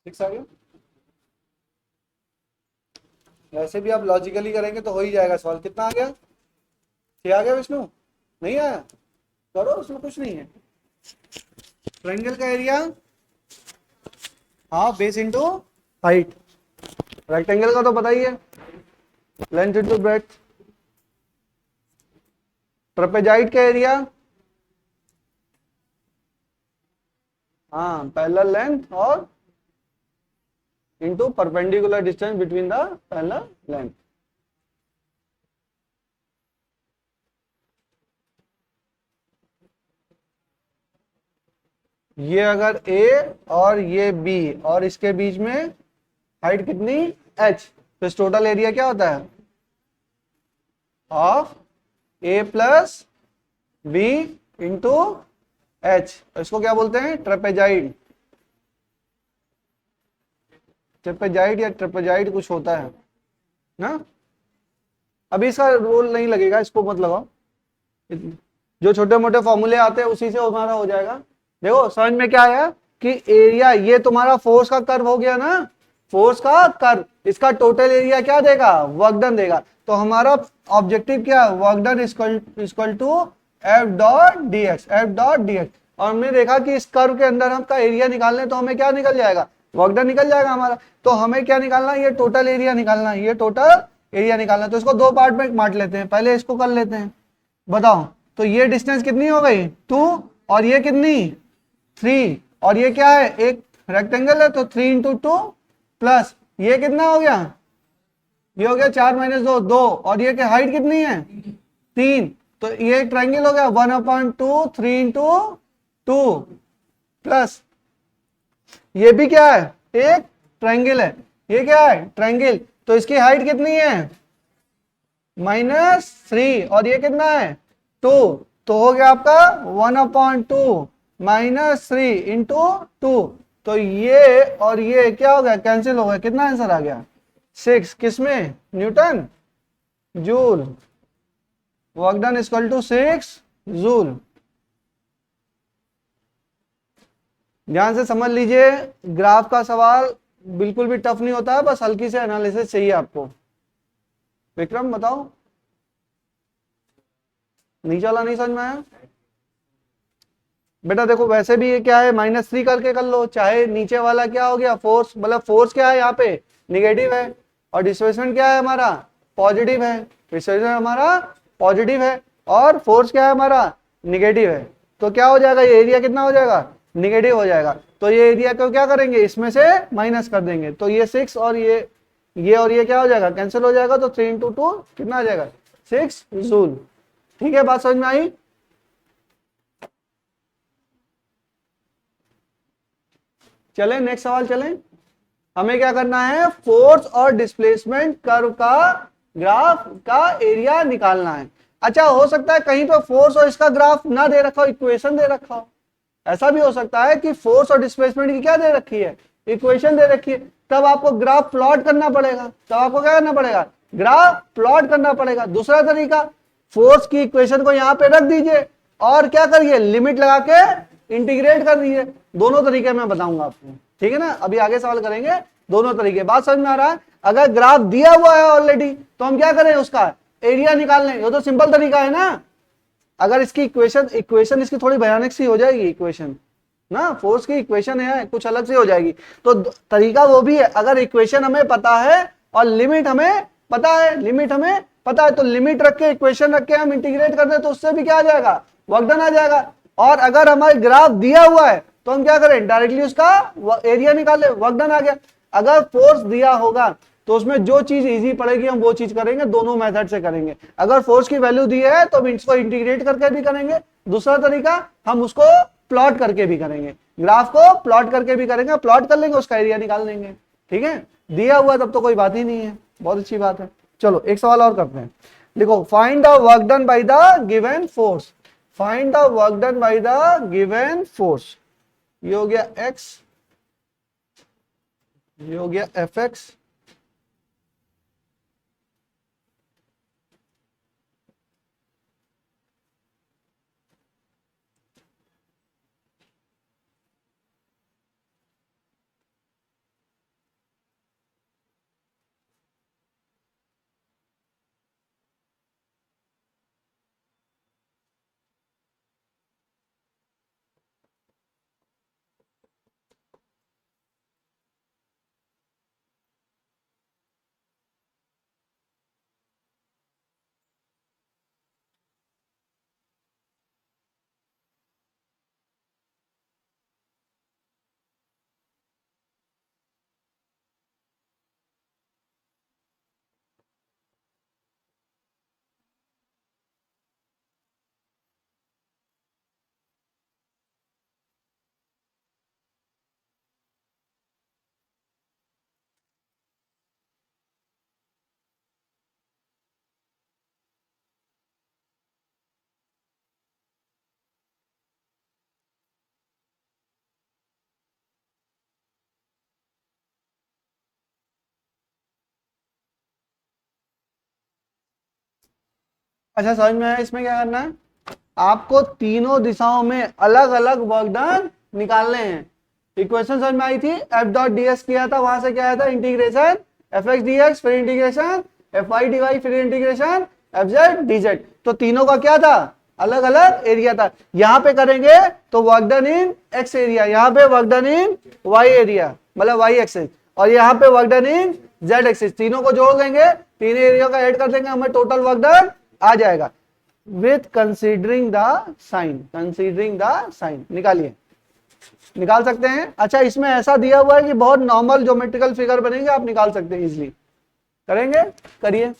आ गया। वैसे भी आप लॉजिकली करेंगे तो हो ही जाएगा सवाल। कितना आ गया? 6 आ गया विष्णु? नहीं आया? करो, उसमें कुछ नहीं है। ट्रायंगल का area half base into height. Rectangle का तो पता ही है, लेंथ इंटू ब्रेड्थ। ट्रेपेजाइड का एरिया हाँ पैरेलल लेंथ और into perpendicular distance between the parallel length. ये अगर A और ये B और इसके बीच में हाइट कितनी h, तो इस टोटल एरिया क्या होता है? Half A plus B into h। इसको क्या बोलते हैं? ट्रेपेजाइड। ट्रेपेजाइड या ट्रेपेजाइड कुछ होता है ना। अभी इसका रोल नहीं लगेगा, इसको मत लगाओ। जो छोटे मोटे फॉर्मूले आते हैं उसी से हमारा हो जाएगा। देखो समझ में क्या आया कि एरिया, ये तुम्हारा फोर्स का कर्व हो गया ना, फोर्स का कर्व, इसका टोटल एरिया क्या देगा? वर्क डन देगा। तो हमारा ऑब्जेक्टिव क्या है? Work done equal to F dot D X, F dot D X. और हमने देखा कि इस कर्व के अंदर हम का एरिया निकालने, तो हमें क्या निकल जाएगा? वर्क डन निकल जाएगा हमारा। तो हमें क्या निकालना है? ये टोटल एरिया निकालना है, ये टोटल एरिया निकालना है। तो इसको दो पार्ट में बांट लेते हैं, पहले इसको कर लेते हैं। बताओ, तो ये डिस्टेंस कितनी हो गई? 2, और ये कितनी? 3, और ये क्या है? एक रेक्टेंगल है तो 3 इंटू 2 प्लस ये कितना हो गया? ये हो गया 4 माइनस 2, 2, और ये हाइट कितनी है? 3। तो ये एक ट्राइंगल हो गया 1/2, 3 इंटू 2 प्लस ये भी क्या है? एक ट्राइंगल है। ये क्या है? ट्राइंगल। तो इसकी हाइट कितनी है? -3, और ये कितना है? 2। तो हो गया आपका 1/2 -3 इंटू 2। तो ये और ये क्या हो गया? कैंसिल हो गया। कितना आंसर आ गया? 6। किसमें? Newton joule. Work done equal to 6 joule. ध्यान से समझ लीजिए, ग्राफ का सवाल बिल्कुल भी टफ नहीं होता है, बस हल्की से एनालिसिस चाहिए आपको। विक्रम बताओ, नहीं चला? नहीं समझ में आया? बेटा देखो वैसे भी ये क्या है, -3 करके कर लो, चाहे नीचे वाला क्या हो गया फोर्स, मतलब फोर्स क्या है यहाँ पे निगेटिव है, और डिस्प्लेसमेंट क्या है हमारा पॉजिटिव है, डिस्प्लेसमेंट हमारा पॉजिटिव है, और फोर्स क्या है हमारा निगेटिव है। तो क्या हो जाएगा, ये एरिया कितना हो जाएगा, निगेटिव हो जाएगा। तो ये एरिया को क्या करेंगे, इसमें से माइनस कर देंगे, तो ये 6 और ये और ये क्या हो जाएगा, कैंसिल हो जाएगा। तो 3 × 2 कितना आ जाएगा, 6 जूल। ठीक है, बात समझ में आई। चले नेक्स्ट सवाल चलें। हमें क्या करना है, फोर्स और डिस्प्लेसमेंट कर्व का ग्राफ का एरिया निकालना है। अच्छा, हो सकता है कहीं पर फोर्स और इसका ग्राफ ना दे रखा हो, इक्वेशन दे रखा हो। ऐसा भी हो सकता है कि फोर्स और डिस्प्लेसमेंट की क्या दे रखी है, इक्वेशन दे रखी है। तब आपको ग्राफ प्लॉट करना पड़ेगा, तब आपको क्या करना पड़ेगा, ग्राफ प्लॉट करना पड़ेगा। दूसरा तरीका, फोर्स की इक्वेशन को यहां पे रख दीजिए और क्या करिए, लिमिट लगा के इंटीग्रेट कर दीजिए। दोनों तरीके मैं बताऊंगा आपको, ठीक है ना, अभी आगे सवाल करेंगे दोनों तरीके। बात समझ में आ रहा है। अगर ग्राफ दिया हुआ है ऑलरेडी तो हम क्या करें, उसका एरिया निकाल लें। ये तो सिंपल तरीका है ना। अगर इसकी इक्वेशन इसकी थोड़ी भयानक सी हो जाएगी, इक्वेशन ना, फोर्स की इक्वेशन है कुछ अलग से हो जाएगी। तो तरीका वो भी है, अगर इक्वेशन हमें पता है और लिमिट हमें पता है, लिमिट हमें पता है, तो लिमिट रख के इक्वेशन रख के हम इंटीग्रेट कर दें तो उससे भी क्या आ जाएगा, वर्क डन आ जाएगा। और अगर हमारे ग्राफ दिया हुआ है तो हम क्या करें, डायरेक्टली उसका एरिया निकाले, वर्क डन आ गया। अगर फोर्स दिया होगा तो उसमें जो चीज इजी पड़ेगी हम वो चीज करेंगे, दोनों मेथड से करेंगे। अगर फोर्स की वैल्यू दी है तो हम इसको इंटीग्रेट करके भी करेंगे। दूसरा तरीका, हम उसको प्लॉट करके भी करेंगे, ग्राफ को प्लॉट करके भी करेंगे, प्लॉट कर लेंगे उसका एरिया निकाल लेंगे। ठीक है, दिया हुआ तब तो कोई बात ही नहीं है, बहुत अच्छी बात है। चलो एक सवाल और करते हैं। देखो, find the work done by the given force, find the work done by the given force. ये हो गया x, ये हो गया fx, अच्छा समझ में आया। इसमें क्या करना है, आपको तीनों दिशाओं में अलग अलग वर्क डन निकालने हैं। इक्वेशन समझ में आई थी, एफ डॉट डी एस किया था, वहां से क्या आया था, integration F X D X, फिर integration F Y D Y, फिर integration F Z D Z. तो तीनों का क्या था, अलग अलग एरिया था। यहां पे करेंगे तो work done in X area, यहाँ पे work done in Y area मतलब वाई एक्सिस, और यहाँ पे work done in Z axis. तीनों को जोड़ देंगे, तीन एरिया का ऐड कर देंगे, हमें टोटल वर्क डन आ जाएगा with considering the sign, considering the sign. निकालिए, निकाल सकते हैं। अच्छा, इसमें ऐसा दिया हुआ है कि बहुत नॉर्मल ज्योमेट्रिकल फिगर बनेंगे, आप निकाल सकते हैं इजिली। करेंगे, करिए।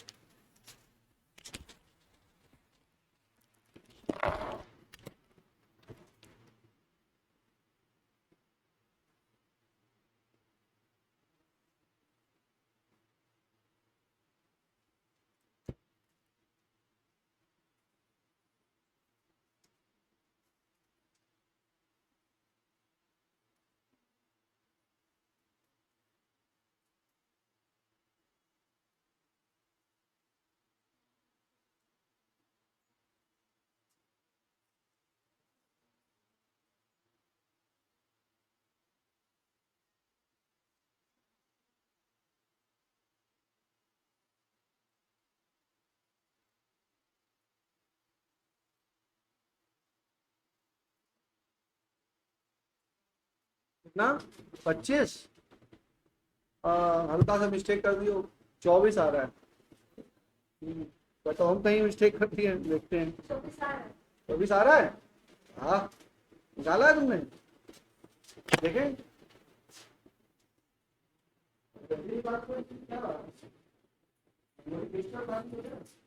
कितना 25, हल्का सा मिस्टेक कर दियो, 24 आ रहा है। तो हम कहीं मिस्टेक करती है, देखते हैं। 24 आ रहा है। हाँ, निकाला है तुमने, देखें। बात क्या बात है?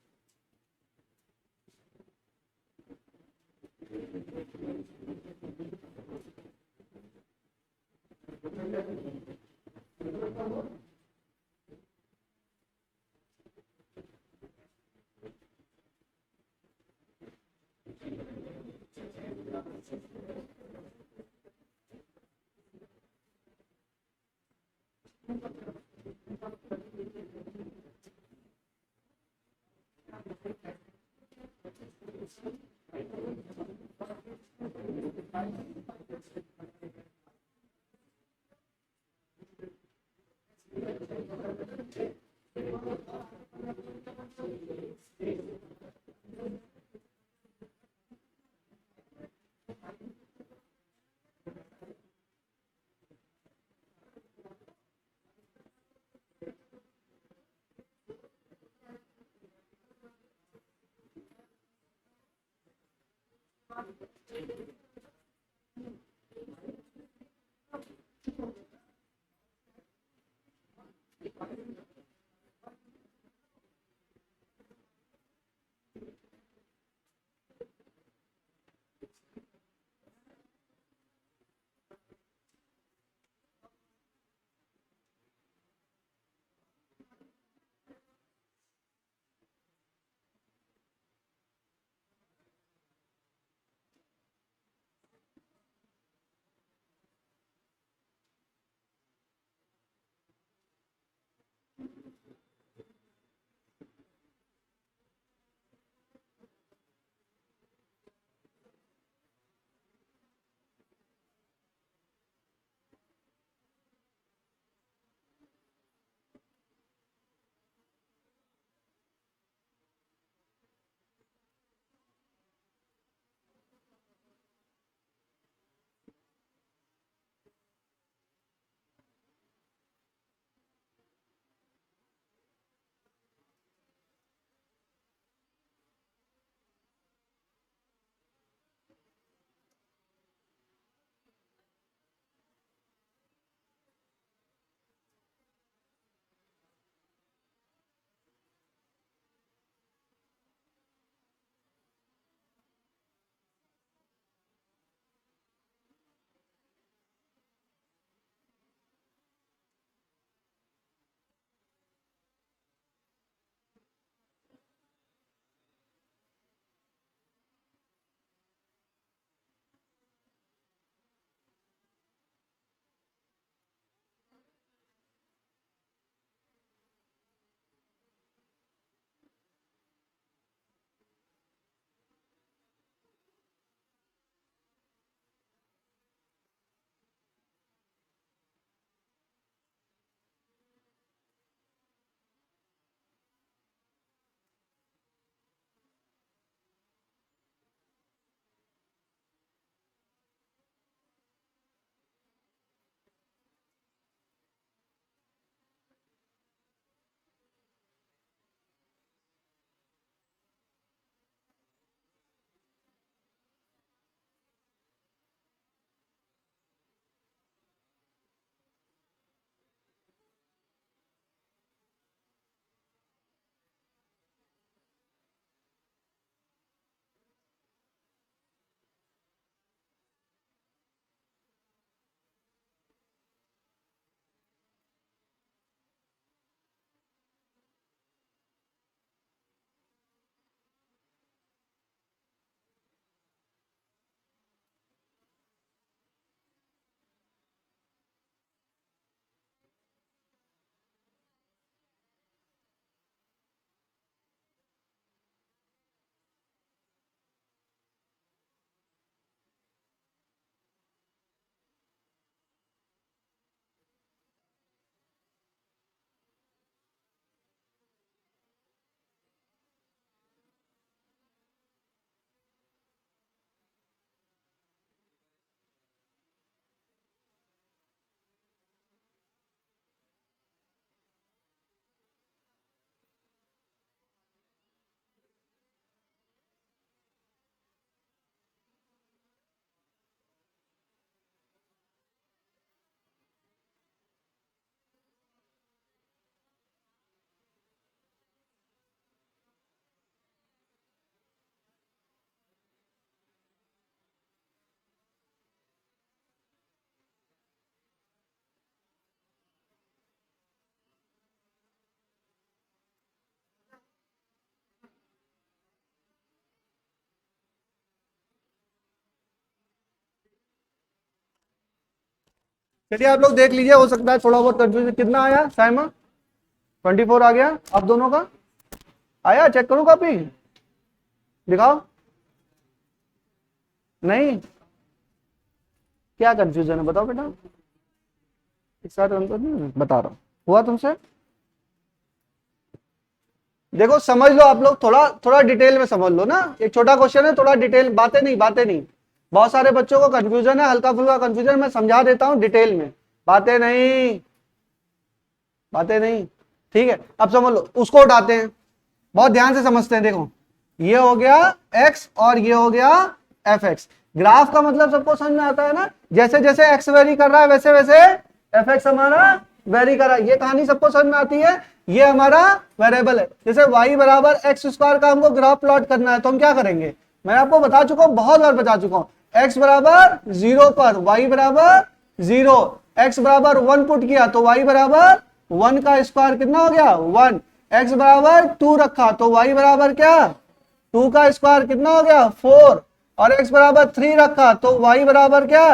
चलिए आप लोग देख लीजिए, हो सकता है थोड़ा बहुत कंफ्यूजन। कितना आया साइमा? 24 आ गया आप दोनों का? आया? चेक करूं कॉपी, दिखाओ। नहीं, क्या कंफ्यूजन है बताओ बेटा, एक साथ बता रहा हूं। हुआ तुमसे? देखो समझ लो आप लोग, थोड़ा थोड़ा डिटेल में समझ लो ना, एक छोटा क्वेश्चन है, थोड़ा डिटेल, बातें नहीं बातें नहीं। बहुत सारे बच्चों को कंफ्यूजन है, हल्का फुल्का कंफ्यूजन, मैं समझा देता हूं डिटेल में, बातें नहीं बातें नहीं। ठीक है, अब समझ लो, उसको उठाते हैं, बहुत ध्यान से समझते हैं। देखो ये हो गया x और ये हो गया fx। ग्राफ का मतलब सबको समझ में आता है ना, जैसे जैसे x वेरी कर रहा है वैसे वैसे fx हमारा वेरी कर रहा है, ये कहानी सबको समझ में आती है। ये हमारा वेरिएबल है, जैसे y बराबर एक्स स्क्वायर का हमको ग्राफ प्लॉट करना है, तो हम क्या करेंगे, मैं आपको बता चुका हूं, बहुत बार बता चुका हूं। x बराबर 0 पर y बराबर 0, x बराबर 1 पुट किया तो y बराबर 1 का स्क्वायर कितना हो गया 1, x बराबर 2 रखा तो y बराबर क्या 2 का स्क्वायर कितना हो गया 4, और x बराबर 3 रखा तो y बराबर क्या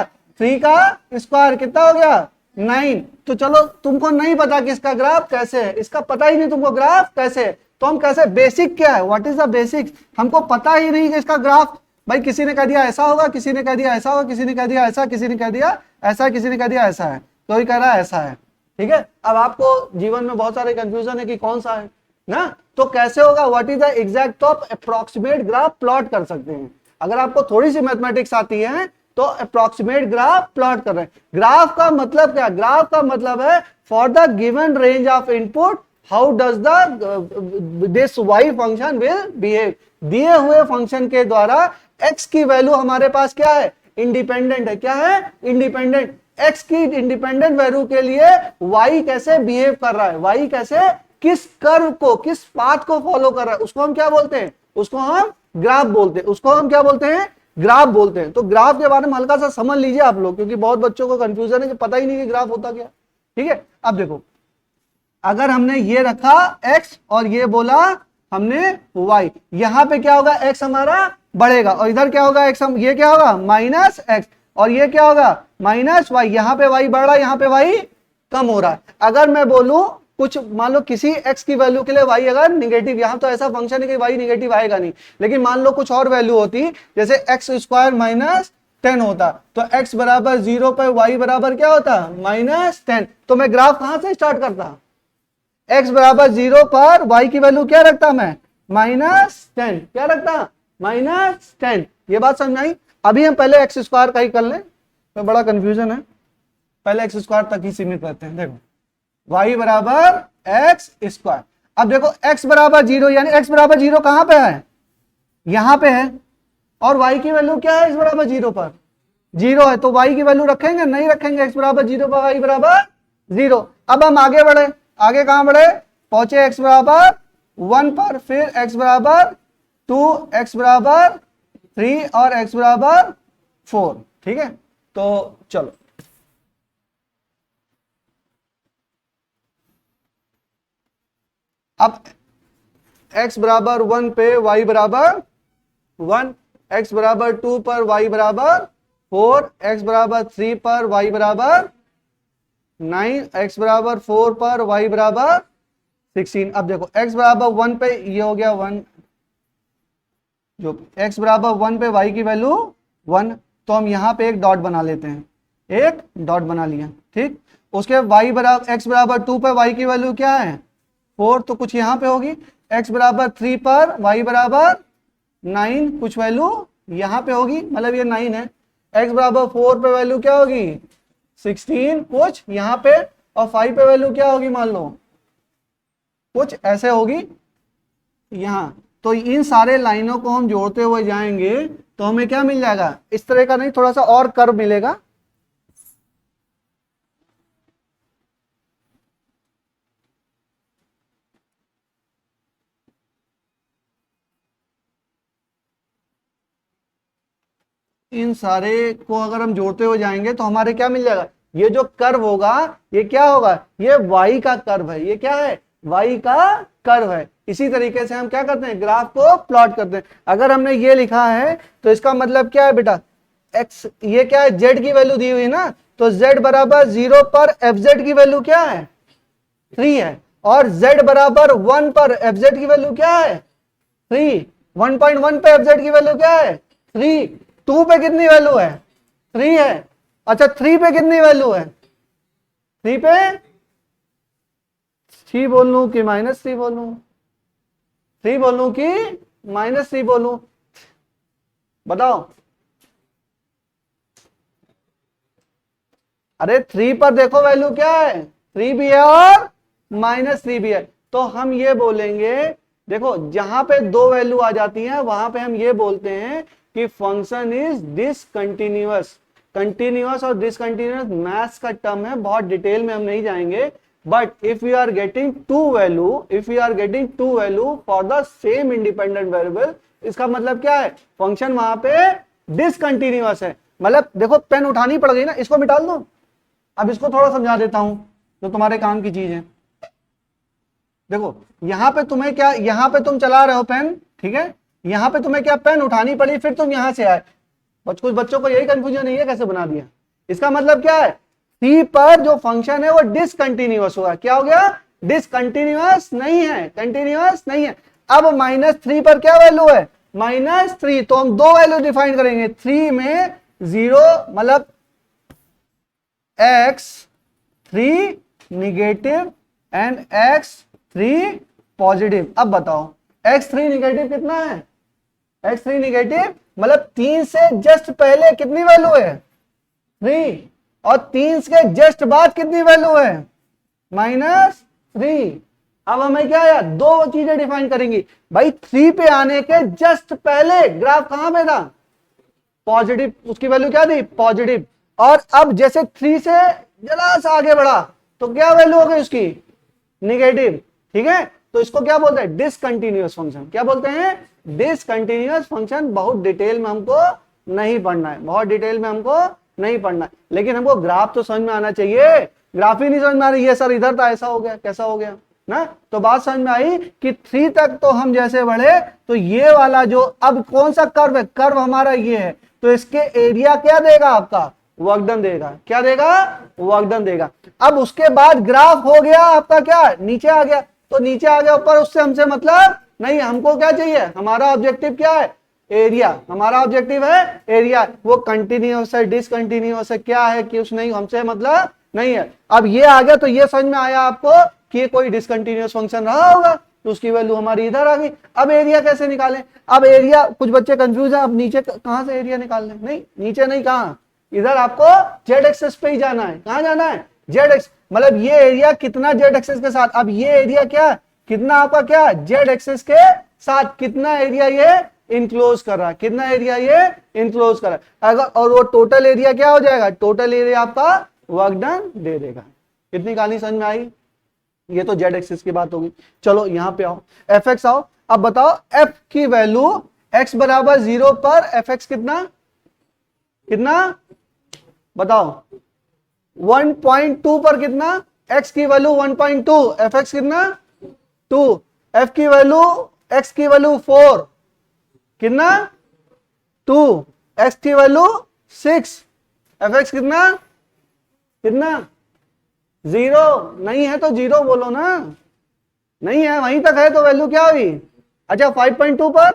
3 का स्क्वायर कितना हो गया 9। तो चलो तुमको नहीं पता कि इसका ग्राफ कैसे है, इसका पता ही नहीं तुमको ग्राफ कैसे है, तो हम कैसे, बेसिक क्या है, व्हाट इज द बेसिक, हमको पता ही नहीं कि इसका ग्राफ, भाई किसी ने कह दिया ऐसा होगा, किसी ने कह दिया ऐसा होगा, किसी ने कह दिया ऐसा, किसी ने कह दिया ऐसा, किसी ने कह दिया ऐसा है, कोई कह रहा है ऐसा है। ठीक है, अब आपको जीवन में बहुत सारे कंफ्यूजन है कि कौन सा है ना, तो कैसे होगा, what is the exact of approximate graph plot कर सकते हैं। अगर आपको थोड़ी सी मैथमेटिक्स आती है तो अप्रोक्सीमेट ग्राफ प्लॉट कर रहे हैं। ग्राफ का मतलब क्या, ग्राफ का मतलब है for the given range of input how does the this Y function will behave. दिए हुए फंक्शन के द्वारा एक्स की वैल्यू हमारे पास क्या है, इंडिपेंडेंट है, क्या है इंडिपेंडेंट, एक्स की इंडिपेंडेंट वैल्यू के लिए वाई कैसे बिहेव कर रहा है, वाई कैसे, किस कर्व को, किस पाथ को फॉलो कर रहा है, उसको हम क्या बोलते हैं, उसको हम ग्राफ बोलते हैं, उसको हम क्या बोलते हैं, ग्राफ बोलते हैं। तो ग्राफ के बारे में हल्का सा समझ लीजिए आप लोग, क्योंकि बहुत बच्चों को कंफ्यूजन है कि पता ही नहीं कि ग्राफ होता क्या। ठीक है, अब देखो अगर हमने ये रखा x और ये बोला हमने y, यहां पे क्या होगा, x हमारा बढ़ेगा और इधर क्या होगा x, हम ये क्या होगा माइनस x, और ये क्या होगा माइनस y, यहां पे y बढ़ रहा है, यहां पे y कम हो रहा है। अगर मैं बोलूं कुछ, मान लो किसी x की वैल्यू के लिए y अगर निगेटिव, यहां तो ऐसा फंक्शन है कि y निगेटिव आएगा नहीं, लेकिन मान लो कुछ और वैल्यू होती, जैसे एक्स स्क्वायर माइनस 10 होता, तो x बराबर 0 पर y बराबर क्या होता माइनस 10, तो मैं ग्राफ कहां से स्टार्ट करता, x बराबर 0 पर y की वैल्यू क्या रखता मैं -10, क्या रखता -10। ये बात समझ आई। अभी हम पहले एक्स स्क्वायर का ही कर लें, तो बड़ा कंफ्यूजन है, पहले एक्स स्क्वायर तक ही सीमित रहते हैं। देखो y बराबर एक्स स्क्वायर, अब देखो x बराबर 0, यानी x बराबर 0 कहां पे है, यहां पे है, और y की वैल्यू क्या है, x बराबर 0 पर 0 है, तो y की वैल्यू रखेंगे नहीं रखेंगे, x बराबर 0 पर y बराबर 0। अब हम आगे बढ़े, आगे कहां बढ़े, पहुंचे x बराबर 1 पर, फिर x बराबर 2, x बराबर 3 और x बराबर 4। ठीक है, तो चलो अब x बराबर 1 पे y बराबर 1, x बराबर 2 पर y बराबर 4, x बराबर 3 पर y बराबर 9, x बराबर 4 पर y बराबर 16। अब देखो x बराबर 1 पे ये हो गया 1, जो x बराबर 1 पे y की वैल्यू 1, तो हम यहां पे एक डॉट बना लेते हैं, एक डॉट बना लिया। ठीक, उसके y बराबर x बराबर 2 पे y की वैल्यू क्या है 4, तो कुछ यहां पे होगी, x बराबर 3 पर y बराबर 9, कुछ वैल्यू यहां पे होगी, मतलब ये 9 है। x बराबर 4 पे वैल्यू क्या होगी 16, कुछ यहां पे, और 5 पे वैल्यू क्या होगी मान लो कुछ ऐसे होगी यहां। तो इन सारे लाइनों को हम जोड़ते हुए जाएंगे तो हमें क्या मिल जाएगा, इस तरह का नहीं, थोड़ा सा और कर्व मिलेगा। इन सारे को अगर हम जोड़ते हुए जाएंगे तो हमारे क्या मिल जाएगा, ये जो कर्व होगा ये क्या होगा, ये y का कर्व है, ये क्या है y का कर्व है। इसी तरीके से हम क्या करते हैं, ग्राफ को प्लॉट करते हैं। अगर हमने ये लिखा है तो इसका मतलब क्या है बेटा, x, ये क्या है z की वैल्यू दी हुई है ना, तो z बराबर 0 पर fz की वैल्यू क्या है 3 है, और z बराबर 1 पर fz की वैल्यू क्या है 3, 1.1 पे fz की वैल्यू क्या है 3, 2 पे कितनी वैल्यू है 3 है, अच्छा 3 पे कितनी वैल्यू है 3 पे 3 बोल लूं कि -3 बोलूं, 3 बोलूं कि -3 बोलूं, बताओ। अरे 3 पर देखो वैल्यू क्या है 3 भी है और -3 भी है, तो हम ये बोलेंगे, देखो जहां पे दो वैल्यू आ जाती है वहां पे हम ये बोलते हैं कि फंक्शन इज डिसकंटिन्यूअस। कंटिन्यूअस और डिसकंटिन्यूअस मैथ्स का टर्म है, बहुत डिटेल में हम नहीं जाएंगे, but if you are getting two value for the same independent variable, इसका मतलब क्या है फंक्शन वहां पे डिसकंटिन्यूअस है। मतलब देखो पेन उठानी पड़ गई ना, इसको मिटा दो, अब इसको थोड़ा समझा देता हूं जो तुम्हारे काम की चीज है। देखो यहां पे तुम्हें क्या, यहां पे तुम चला रहे हो पेन, ठीक है, यहां पे तुम्हें क्या पेन उठानी पड़ी, फिर तुम यहां से आए, कुछ बच्चों को यही कंफ्यूजन नहीं है कैसे बना दिया। इसका मतलब क्या है सी पर जो फंक्शन है वो डिसकंटिन्यूअस हुआ, क्या हो गया डिसकंटिन्यूअस नहीं है, कंटिन्यूअस नहीं है। अब -3 पर क्या वैल्यू है -3, तो हम दो वैल्यू डिफाइन करेंगे, 3 में 0 मतलब x3 negative and x3 positive. अब बताओ x3 निगेटिव कितना है, x3 निगेटिव मतलब 3 से जस्ट पहले कितनी वैल्यू है 3, और 3 के जस्ट बाद कितनी वैल्यू है -3। अब हमें क्या है दो चीजें डिफाइन करेंगी भाई, 3 पे आने के जस्ट पहले ग्राफ कहां पे था पॉजिटिव, उसकी वैल्यू क्या थी पॉजिटिव, और अब जैसे 3 से जरा सा आगे बढ़ा तो क्या वैल्यू हो गई उसकी निगेटिव, ठीक है। तो इसको क्या बोलते हैं डिसकंटिन्यूअस फंक्शन, क्या बोलते हैं डिसकंटिन्यूअस फंक्शन। बहुत डिटेल में हमको नहीं पढ़ना है, बहुत डिटेल में हमको नहीं पढ़ना है, लेकिन हमको ग्राफ तो समझ में आना चाहिए। ग्राफ ही नहीं समझ में आ रही है सर, इधर था ऐसा हो गया कैसा हो गया ना, तो बात समझ में आई कि 3 तक तो हम जैसे बढ़े तो ये वाला जो अब कौन सा कर्व है, कर्व हमारा ये है, तो इसके एरिया क्या देगा आपका वर्क डन देगा, क्या देगा वर्क डन देगा। अब उसके बाद ग्राफ हो गया आपका क्या नीचे आ गया, तो नीचे आ गया ऊपर, उससे हमसे मतलब नहीं, हमको क्या चाहिए हमारा ऑब्जेक्टिव क्या है एरिया, हमारा ऑब्जेक्टिव है एरिया। वो कंटिन्यूअस है डिसकंटिन्यूअस है क्या है कि उस नहीं, हमसे मतलब नहीं है। अब ये आ गया तो ये समझ में आया आपको कि ये कोई डिसकंटिन्यूअस फंक्शन रहा होगा, तो उसकी वैल्यू हमारी इधर आ गई। अब एरिया कैसे निकालें, अब एरिया कुछ बच्चे कंफ्यूज है, अब नीचे कहां से एरिया निकालने, नहीं नीचे नहीं, कहां इधर आपको जेड एक्सेस पे ही जाना है, कहां जाना है जेड एक्स, मतलब ये एरिया कितना जेड एक्सेस के साथ, अब ये एरिया क्या कितना आपका क्या जेड एक्सेस के साथ कितना एरिया ये इनक्लोज कर रहा है, कितना एरिया ये इनक्लोज कर रहा है, अगर और वो टोटल एरिया क्या हो जाएगा, टोटल एरिया आपका वर्क डन दे देगा। कितनी कहानी समझ में आई, ये तो जेड एक्सिस की बात होगी। चलो यहां पे आओ एफ एक्स आओ, अब बताओ एफ की वैल्यू एक्स बराबर 0 पर एफ एक्स कितना कितना बताओ 1.2 पर कितना, x की वैल्यू 1.2, एफ एक्स कितना 2, f की वैल्यू x की वैल्यू 4 कितना 2, x की वैल्यू 6, एफ एक्स कितना कितना 0 नहीं है तो 0 बोलो ना, नहीं है वहीं तक है तो वैल्यू क्या हुई, अच्छा 5.2 पर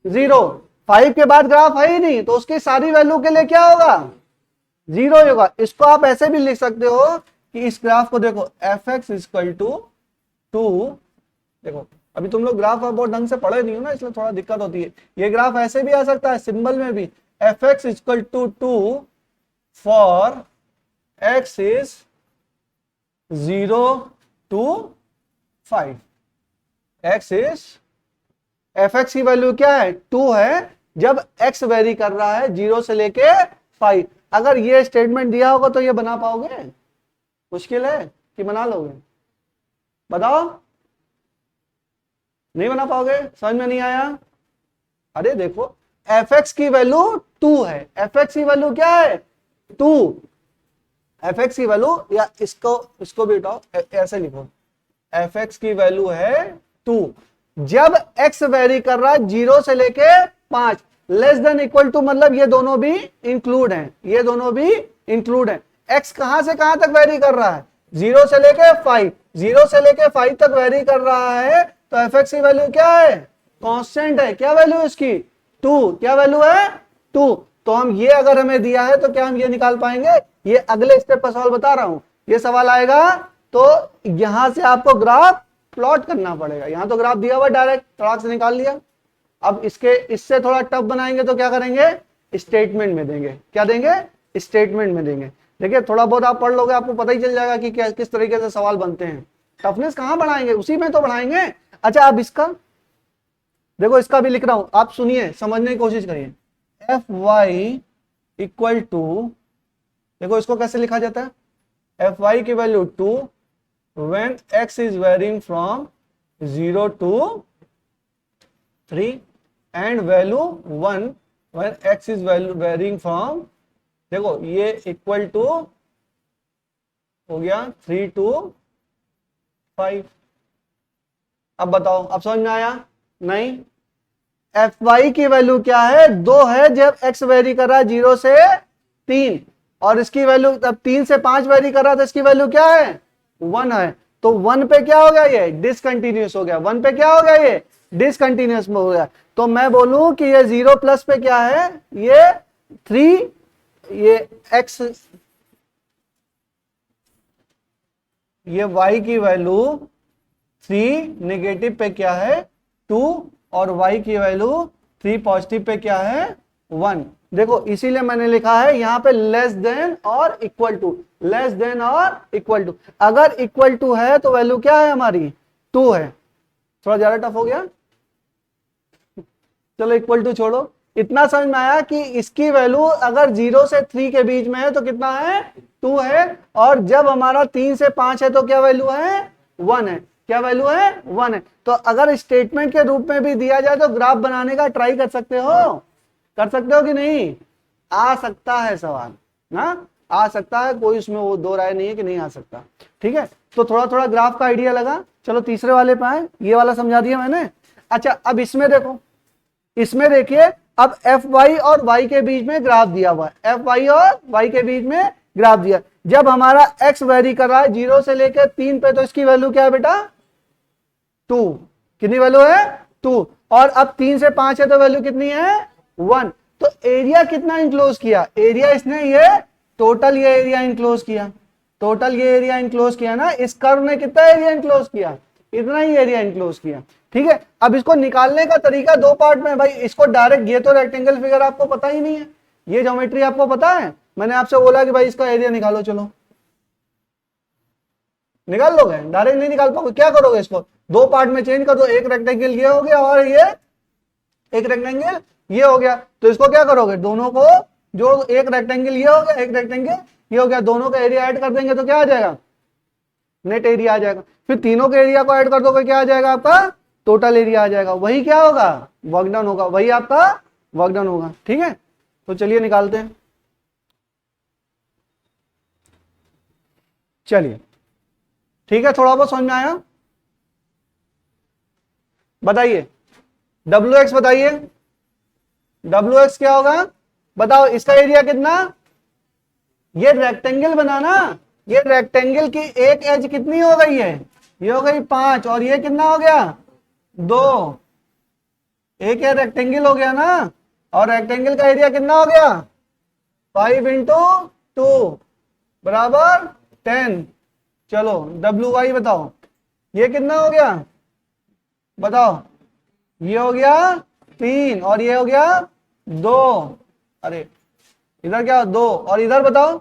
0, 5 के बाद ग्राफ है ही नहीं तो उसकी सारी वैल्यू के लिए क्या होगा 0 होगा। इसको आप ऐसे भी लिख सकते हो कि इस ग्राफ को देखो एफ एक्स इक्वल टू 2, देखो अभी तुम लोग ग्राफ बहुत ढंग से पढ़े नहीं हो ना इसलिए थोड़ा दिक्कत होती है, ये ग्राफ ऐसे भी आ सकता है सिंबल में भी, F X equal to 2 for X is 0 to 5, X is F X की वैल्यू क्या है 2 है जब x वेरी कर रहा है 0 से लेके 5। अगर ये स्टेटमेंट दिया होगा तो ये बना पाओगे, मुश्किल है कि बना लोगे, बताओ नहीं बना पाओगे, समझ में नहीं आया। अरे देखो एफ एक्स की वैल्यू 2 है, एफ एक्स की वैल्यू क्या है 2, एफ एक्स की वैल्यू या इसको भी उठाओ ऐसे लिखो, एफ एक्स की वैल्यू है 2 जब x वेरी कर रहा है 0 से लेके 5, लेस देन इक्वल टू मतलब ये दोनों भी इंक्लूड हैं, ये दोनों भी इंक्लूड हैं। एक्स कहां से कहां तक वेरी कर रहा है, 0 से लेके 5, 0 से लेके 5 तक वेरी कर रहा है, तो एफ एक्स की वैल्यू क्या है, कांस्टेंट है। क्या वैल्यू है इसकी, 2। क्या वैल्यू है, 2। तो हम ये अगर हमें दिया है तो क्या हम ये निकाल पाएंगे, ये अगले स्टेप पर सवाल बता रहा हूं, ये सवाल आएगा तो यहां से आपको ग्राफ प्लॉट करना पड़ेगा। यहां तो ग्राफ दिया हुआ डायरेक्ट तड़ाक से निकाल लिया। अब इससे थोड़ा टफ बनाएंगे तो क्या करेंगे, स्टेटमेंट में देंगे। क्या देंगे, स्टेटमेंट में देंगे। देखिए थोड़ा बहुत आप पढ़ लोगे, आपको पता ही चल जाएगा कि किस तरीके से सवाल बनते हैं। टफनेस कहां बढ़ाएंगे, उसी में तो बढ़ाएंगे। अच्छा अब इसका देखो, इसका भी लिख रहा हूं, आप सुनिए, समझने की कोशिश करिए। एफ वाई इक्वल टू, देखो इसको कैसे लिखा जाता है, एफ वाई की value 2 when x is varying from 0 to 3 and value 1 when x is varying from, देखो ये इक्वल टू हो गया 3 to 5। अब बताओ, अब समझ में आया नहीं, एफ वाई की वैल्यू क्या है, 2 है जब x वेरी कर रहा है 0 से 3, और इसकी वैल्यू अब 3 से 5 वेरी कर रहा है तो इसकी वैल्यू क्या है, 1 है। तो 1 पे क्या हो गया, ये डिसकंटिन्यूस हो गया। 1 पे क्या हो गया, ये डिसकंटिन्यूस में हो गया। तो मैं बोलूं कि ये 0 प्लस पे क्या है, ये 3, ये x, ये y की वैल्यू 3, नेगेटिव पे क्या है 2, और y की वैल्यू 3 पॉजिटिव पे क्या है 1। देखो इसीलिए मैंने लिखा है यहां पे लेस देन और इक्वल टू, लेस देन और इक्वल टू। अगर इक्वल टू है तो वैल्यू क्या है हमारी, 2 है। थोड़ा ज्यादा टफ हो गया, चलो इक्वल टू छोड़ो। इतना समझ में आया कि इसकी वैल्यू अगर 0 से 3 के बीच में है तो कितना है, 2 है, और जब हमारा 3 से 5 है तो क्या वैल्यू है, 1 है। क्या वैल्यू है, 1 है। तो अगर स्टेटमेंट के रूप में भी दिया जाए तो ग्राफ बनाने का ट्राई कर सकते हो, कर सकते हो कि नहीं, आ सकता है सवाल ना, आ सकता है, कोई उसमें वो दो राय नहीं है कि नहीं आ सकता। ठीक है, तो थोड़ा थोड़ा ग्राफ का आइडिया लगा। चलो तीसरे वाले पे आए, ये वाला समझा दिया मैंने। अच्छा अब इसमें देखो, इसमें देखिए अब एफ वाई और वाई के बीच में ग्राफ दिया हुआ है, एफ वाई और वाई के बीच में ग्राफ दिया। जब हमारा एक्स वेरी कर रहा है 0 से लेकर 3 पे, तो इसकी वैल्यू क्या है बेटा, 2। कितनी वैल्यू है, 2। और अब 3 से 5 है तो वैल्यू कितनी है, 1। तो एरिया कितना इंक्लोज किया, एरिया इसने ये टोटल ये एरिया इंक्लोज किया, टोटल ये एरिया इंक्लोज किया ना। इस कर्व ने कितना एरिया इंक्लोज किया, इतना ही एरिया इंक्लोज किया। ठीक है, अब इसको निकालने का तरीका 2 पार्ट में। भाई इसको डायरेक्ट, ये तो रेक्टेंगल फिगर आपको पता ही नहीं है, ये ज्योमेट्री आपको पता है। मैंने आपसे बोला कि भाई इसका एरिया निकालो, चलो निकाल लोगे, डायरेक्ट नहीं निकाल पाओगे। क्या करोगे, इसको 2 पार्ट में चेंज कर दो, एक रेक्टेंगल ये हो गया और ये एक रेक्टेंगल ये हो गया। तो इसको क्या करोगे, दोनों को, जो एक रेक्टेंगल ये हो गया, एक रेक्टेंगल ये हो गया, दोनों का एरिया ऐड कर देंगे तो क्या आ जाएगा, नेट एरिया आ जाएगा। फिर तीनों के एरिया को ऐड कर दोगे, क्या आ जाएगा आपका, टोटल एरिया आ जाएगा। वही क्या होगा, वर्क डन होगा, वही आपका वर्क डन होगा। ठीक है, तो चलिए निकालते हैं। चलिए ठीक है, थोड़ा बहुत समझ में आया, बताइए डब्ल्यू एक्स, बताइए डब्ल्यू एक्स क्या होगा, बताओ। इसका एरिया कितना, ये रेक्टेंगल बनाना, ये रेक्टेंगल की एक एज कितनी हो गई है, ये हो गई 5, और ये कितना हो गया, 2। एक ये रेक्टेंगल हो गया ना, और रेक्टेंगल का एरिया कितना हो गया, 5 इंटू 2 बराबर 10। चलो डब्ल्यू वाई बताओ, ये कितना हो गया, बताओ। ये हो गया 3 और ये हो गया 2, अरे इधर क्या 2, और इधर बताओ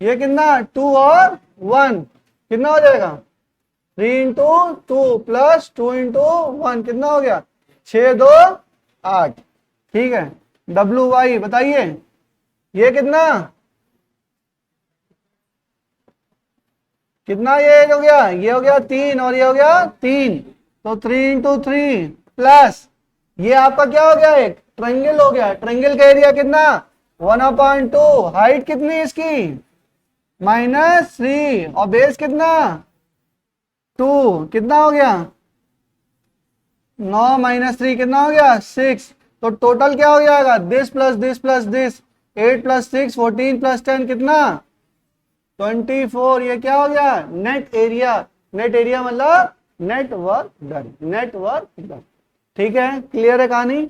ये कितना, 2 और 1 कितना हो जाएगा, 3 इंटू 2 प्लस 2 इंटू 1 कितना हो गया, 6 2 8। ठीक है, डब्ल्यू वाई बताइए, ये कितना कितना ये हो गया, ये हो गया 3 और ये हो गया 3, तो 3 इंटू 3 प्लस ये आपका क्या हो गया, एक ट्रायंगल हो गया। ट्रायंगल का एरिया कितना, 1/2। हाइट कितनी इसकी, -3, और बेस कितना 2, कितना हो गया 9 - 3 कितना हो गया 6। तो टोटल क्या हो जाएगा, this plus this plus this, 8 + 6 14 + 10 कितना 24, ये क्या हो गया, नेट एरिया। नेट एरिया मतलब नेटवर्क डन, नेटवर्क डन। ठीक है, क्लियर है कहानी।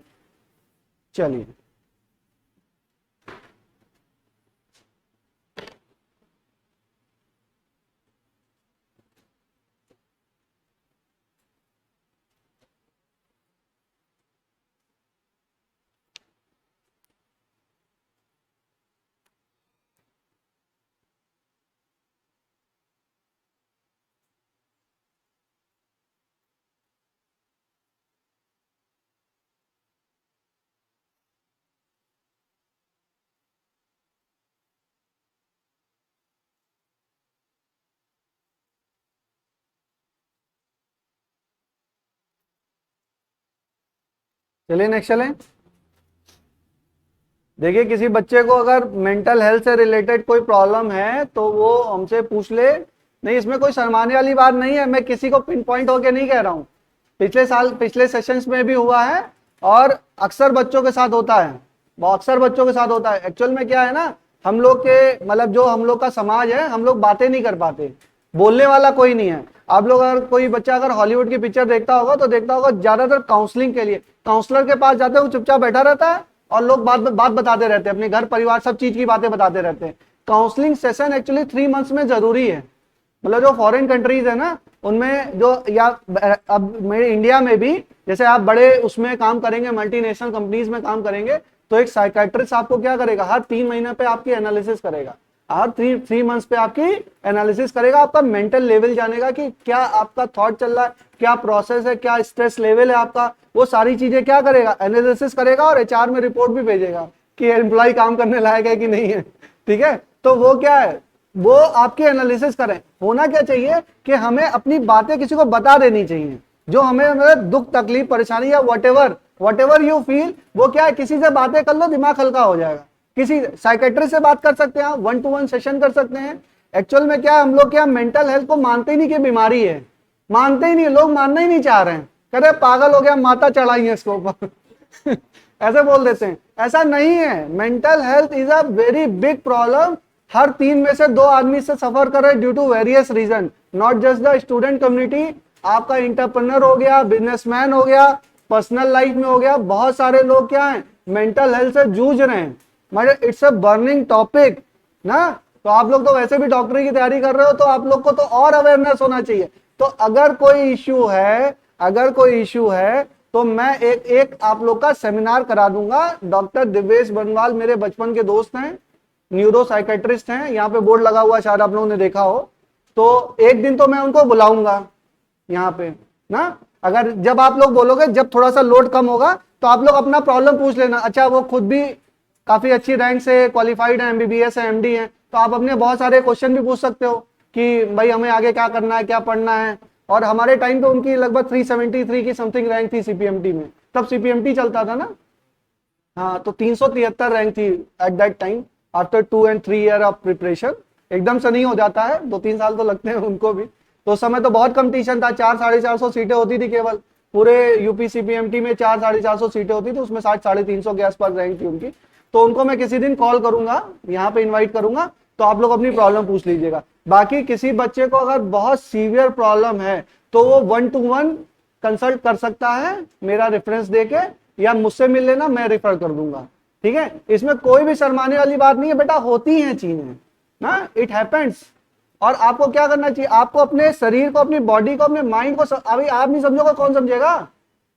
चलिए चलिए नेक्स्ट चलें। देखिए किसी बच्चे को अगर मेंटल हेल्थ से रिलेटेड कोई प्रॉब्लम है तो वो हमसे पूछ ले। नहीं, इसमें कोई शर्माने वाली बात नहीं है, मैं किसी को पिन पॉइंट होके नहीं कह रहा हूँ। पिछले साल, पिछले सेशंस में भी हुआ है और अक्सर बच्चों के साथ होता है, बहुत अक्सर बच्चों के साथ होता है। एक्चुअल में क्या है ना, हम लोग के मतलब जो हम लोग का समाज है, हम लोग बातें नहीं कर पाते, बोलने वाला कोई नहीं है। आप लोग अगर कोई बच्चा अगर हॉलीवुड की पिक्चर देखता होगा तो देखता होगा ज्यादातर काउंसलिंग के लिए काउंसलर के पास जाते हैं, वो चुपचाप बैठा रहता है और लोग बात बात बताते रहते हैं, अपने घर परिवार सब चीज की बातें बताते रहते हैं। काउंसलिंग सेशन एक्चुअली 3 मंथ्स में जरूरी है। मतलब जो फॉरेन कंट्रीज है ना उनमें जो, या अब मेरे इंडिया में भी, जैसे आप बड़े उसमें काम करेंगे, मल्टीनेशनल कंपनीज में काम करेंगे, तो एक साइकाइट्रिस्ट आपको क्या करेगा, हर 3 महीने पे आपकी एनालिसिस करेगा, हर थ्री मंथ्स पे आपकी एनालिसिस करेगा, आपका मेंटल लेवल जानेगा कि क्या आपका थॉट चल रहा है, क्या प्रोसेस है, क्या स्ट्रेस लेवल है आपका, वो सारी चीजें क्या करेगा, एनालिसिस करेगा और एचआर में रिपोर्ट भी भेजेगा कि एम्प्लॉय काम करने लायक है कि नहीं है। ठीक है, तो वो क्या है, वो आपकी एनालिसिस करें। होना क्या चाहिए कि हमें अपनी बातें किसी को बता देनी चाहिए, जो हमें मतलब दुख तकलीफ परेशानी या वट एवर यू फील, वो क्या है, किसी से बातें कर लो, दिमाग हल्का हो जाएगा। किसी साइकेट्रिस्ट से बात कर सकते हैं, आप 1-to-1 सेशन कर सकते हैं। एक्चुअल में क्या है, हम लोग क्या मेंटल हेल्थ को मानते ही नहीं कि बीमारी है, मानते ही नहीं, लोग मानना ही नहीं चाह रहे हैं, कह रहे पागल हो गया, माता चढ़ाई है इसको ऊपर ऐसे बोल देते हैं। ऐसा नहीं है, mental health is a very big problem. हर 3 में से 2 आदमी से सफर कर रहे due to various reason, not just the student community. आपका इंटरप्रेन्योर हो गया, बिजनेसमैन हो गया, पर्सनल लाइफ में हो गया, बहुत सारे लोग क्या है, मेंटल हेल्थ से जूझ रहे हैं। मतलब इट्स अ बर्निंग टॉपिक ना। तो आप लोग तो वैसे भी डॉक्टरी की तैयारी कर रहे हो, तो आप लोग को तो और अवेयरनेस होना चाहिए। तो अगर कोई इश्यू है, अगर कोई इश्यू है, तो मैं एक आप लोग का सेमिनार करा दूंगा। डॉक्टर दिवेश बनवाल मेरे बचपन के दोस्त हैं, न्यूरो साइकेट्रिस्ट हैं, यहाँ पे बोर्ड लगा हुआ, शायद आप लोगों ने देखा हो। तो एक दिन तो मैं उनको बुलाऊंगा यहाँ पे ना। अगर जब आप लोग बोलोगे, जब थोड़ा सा लोड कम होगा, तो आप लोग अपना प्रॉब्लम पूछ लेना। अच्छा, वो खुद भी काफी अच्छी रैंक से क्वालिफाइड है, एमबीबीएस है, एमडी है, तो आप अपने बहुत सारे क्वेश्चन भी पूछ सकते हो कि भाई हमें आगे क्या करना है, क्या पढ़ना है। और हमारे टाइम पे उनकी लगभग 373 की समथिंग रैंक थी सीपीएमटी में, तब सीपीएमटी चलता था ना। हाँ, तो 373 रैंक थी at that time, after 2 and 3 year of preparation. एकदम से नहीं हो जाता है, 2-3 साल तो लगते हैं उनको भी। तो उस समय तो बहुत कंपटीशन था, 400-450 सीटें होती थी केवल, पूरे यूपी सीपीएमटी में 400-450 सीटें होती थी, उसमें 60-350 के आसपास रैंक थी उनकी। तो उनको मैं किसी दिन कॉल करूंगा, यहाँ पे इन्वाइट करूंगा, तो आप लोग अपनी प्रॉब्लम पूछ लीजिएगा। बाकी किसी बच्चे को अगर बहुत सीवियर प्रॉब्लम है तो वो 1-to-1 कंसल्ट कर सकता है मेरा रेफरेंस देके, या मुझसे मिल लेना, मैं रेफर कर दूंगा। ठीक है, इसमें कोई भी शर्माने वाली बात नहीं है बेटा, होती हैं चीजें ना, इट हैपेंस। और आपको क्या करना चाहिए, आपको अपने शरीर को, अपनी बॉडी को, अपने माइंड को, अभी आप नहीं समझोगे कौन समझेगा।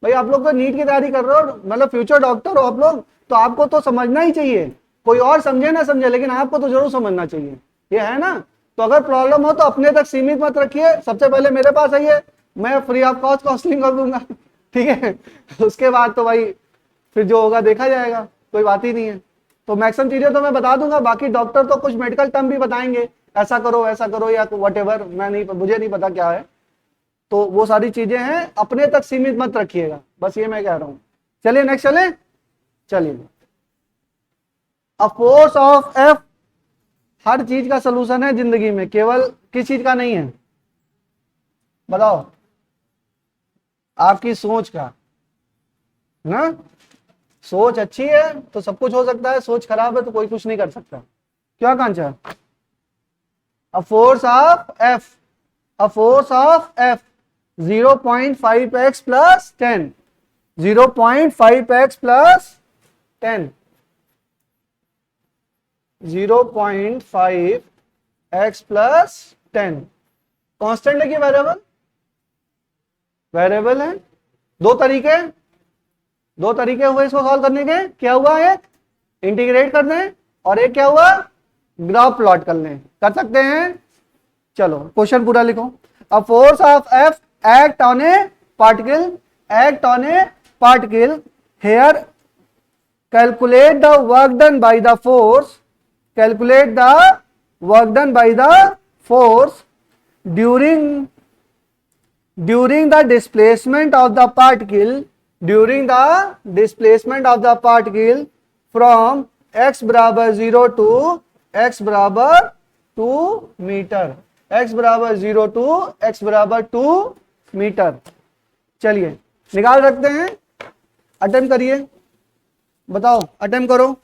भाई आप लोग तो नीट की तैयारी कर रहे हो, मतलब फ्यूचर डॉक्टर हो आप लोग, तो आपको तो समझना ही चाहिए। कोई और समझे ना समझे, लेकिन आपको तो जरूर समझना चाहिए, ये है ना। तो अगर प्रॉब्लम हो तो अपने तक सीमित मत रखिए, सबसे पहले मेरे पास आइए, मैं फ्री ऑफ कॉस्ट काउंसलिंग कर दूंगा। ठीक है, उसके बाद तो भाई फिर जो होगा देखा जाएगा, कोई बात ही नहीं है। तो मैक्सिमम चीजें तो मैं बता दूंगा, बाकी डॉक्टर तो कुछ मेडिकल टर्म भी बताएंगे, ऐसा करो ऐसा करो या वट एवर, मैं नहीं, मुझे नहीं पता क्या है। तो वो सारी चीजें हैं, अपने तक सीमित मत रखिएगा, बस ये मैं कह रहा हूं। चलिए नेक्स्ट चले। चलिए, अ फोर्स ऑफ एफ, हर चीज का सोल्यूशन है जिंदगी में, केवल किस चीज का नहीं है, बताओ, आपकी सोच का ना। सोच अच्छी है तो सब कुछ हो सकता है, सोच खराब है तो कोई कुछ नहीं कर सकता। क्या कांचा, a force of F, a force of F 0.5x plus 10, 0.5x plus 10, 0.5x plus 10 constant है कि वेरिएबल? वेरिएबल है। दो तरीके हुए इसको सॉल्व करने के। क्या हुआ? एक इंटीग्रेट कर दें और एक क्या हुआ? ग्राफ प्लॉट कर लें। कर सकते हैं? चलो क्वेश्चन पूरा लिखो। A force of F act on a particle here calculate the work done by the force during the displacement of the particle from x बराबर 0 to x बराबर 2 मीटर, x बराबर 0 to x बराबर 2 मीटर। चलिए निकाल सकते हैं। अटेम्प्ट करिए, बताओ, अटेम्प्ट करो।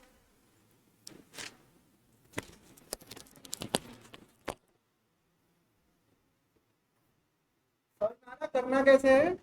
करना कैसे है?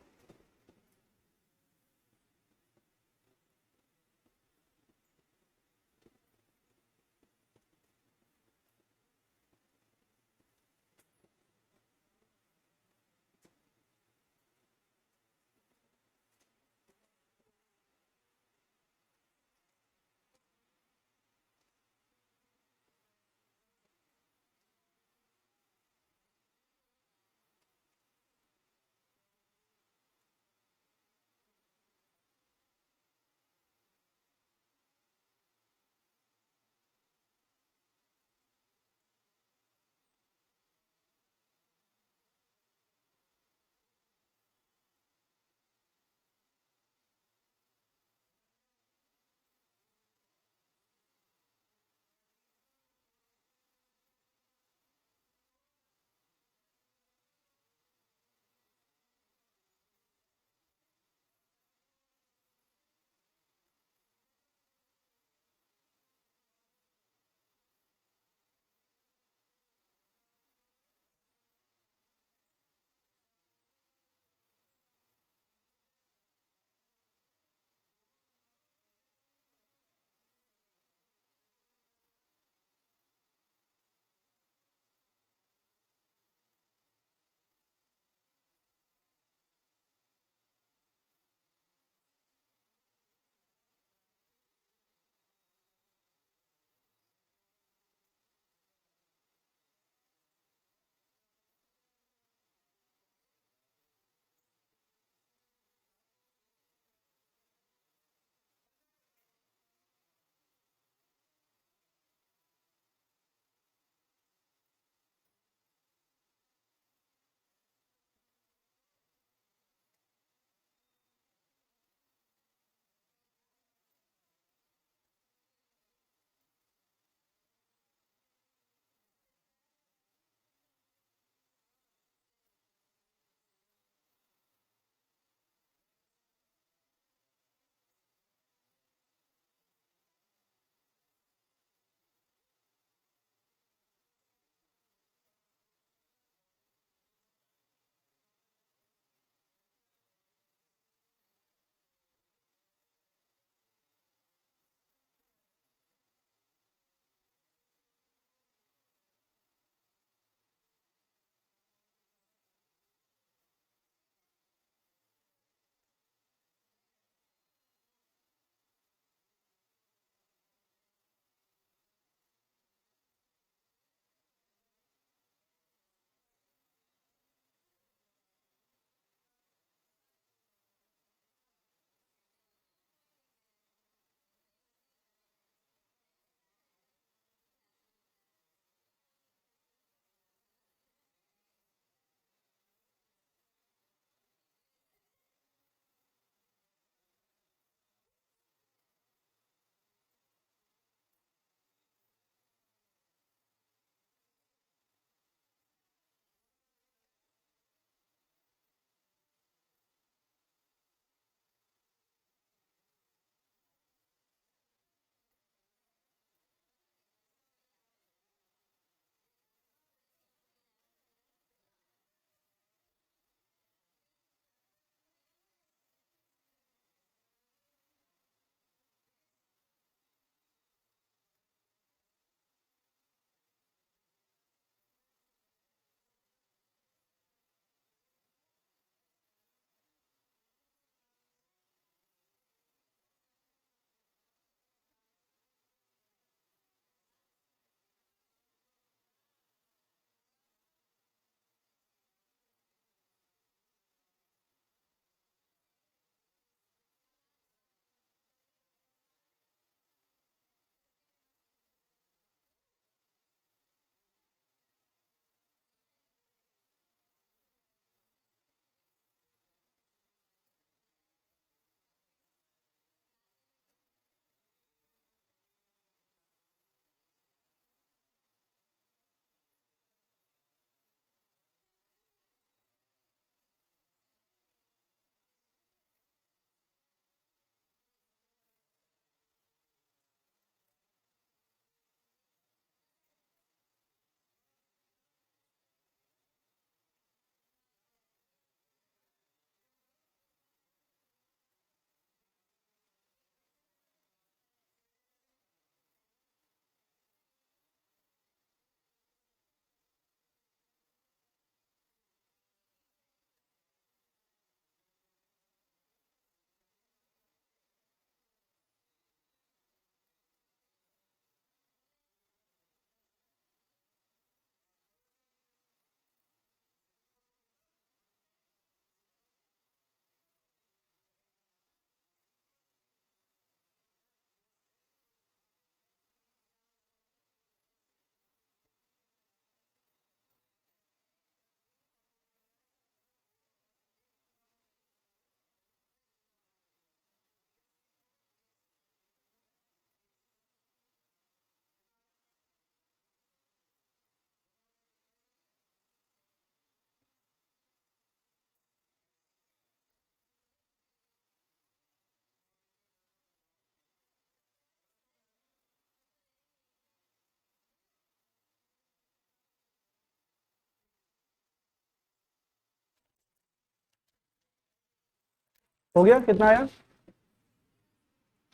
हो गया, कितना आया?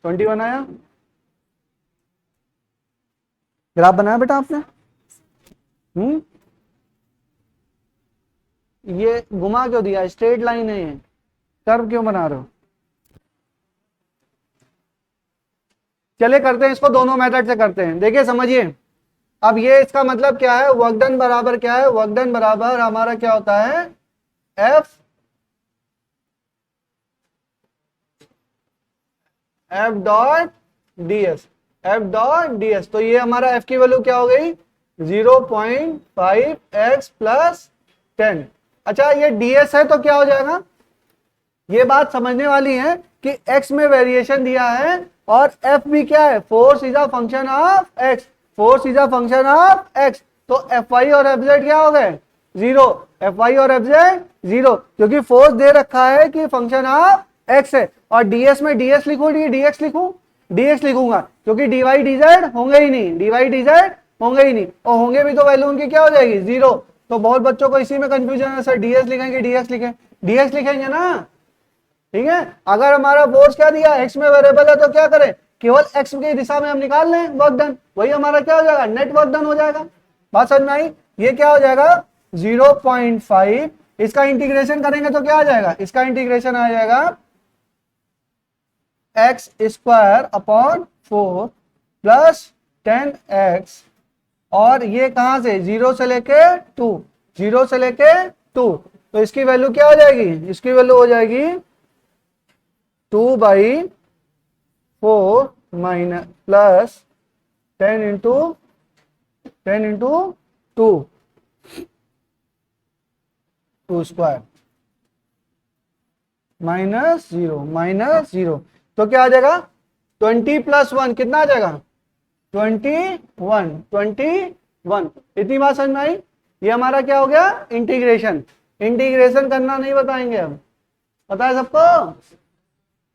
21 आया। ग्राफ बनाया बेटा आपने? ये घुमा क्यों दिया? स्ट्रेट लाइन है ये, कर्व क्यों बना रहे हो? चले करते हैं इसको, दोनों मेथड से करते हैं। देखिए समझिए, अब ये इसका मतलब क्या है? वर्क डन बराबर क्या है? वर्क डन बराबर हमारा क्या होता है? F dot DS, F dot DS. तो ये हमारा एफ की वैल्यू क्या हो गई? 0.5x plus 10। अच्छा, ये डीएस है तो क्या हो जाएगा? ये बात समझने वाली है कि x में वेरिएशन दिया है और f भी क्या है? Force is a function of x, force is a function of x। तो Fy और Fz क्या हो गए? 0। Fy और Fz 0, क्योंकि फोर्स दे रखा है कि फंक्शन ऑफ x है। और ds में ds लिखूं, dx लिखूं? dx लिखूंगा, क्योंकि dy dz होंगे ही नहीं, dy dz होंगे ही नहीं, और होंगे भी तो वैल्यू उनकी क्या हो जाएगी? 0। तो बहुत बच्चों को इसी में कंफ्यूजन है, सर ds लिखेंगे dx लिखें? dx लिखेंगे ना, ठीक है। अगर हमारा फोर्स क्या दिया, एक्स में वेरिएबल है, तो क्या करें? केवल एक्स की दिशा में हम निकाल लें वर्क डन, वही हमारा क्या हो जाएगा? नेट वर्क डन हो जाएगा। बात समझ में आई? ये क्या हो जाएगा? 0.5। इसका इंटीग्रेशन करेंगे तो क्या आ जाएगा? इसका इंटीग्रेशन आ जाएगा x square upon 4 plus 10x, और ये कहां से? 0 से लेके 2, 0 से लेके 2। तो इसकी वैल्यू क्या हो जाएगी? इसकी वैल्यू हो जाएगी 2/4 minus plus 10 into 2, 2 square minus 0। तो क्या आ जाएगा? 20 प्लस 1 कितना आ जाएगा? 21। इतनी बात समझ में आई? ये हमारा क्या हो गया? इंटीग्रेशन। इंटीग्रेशन करना नहीं बताएंगे हम, पता है सबको?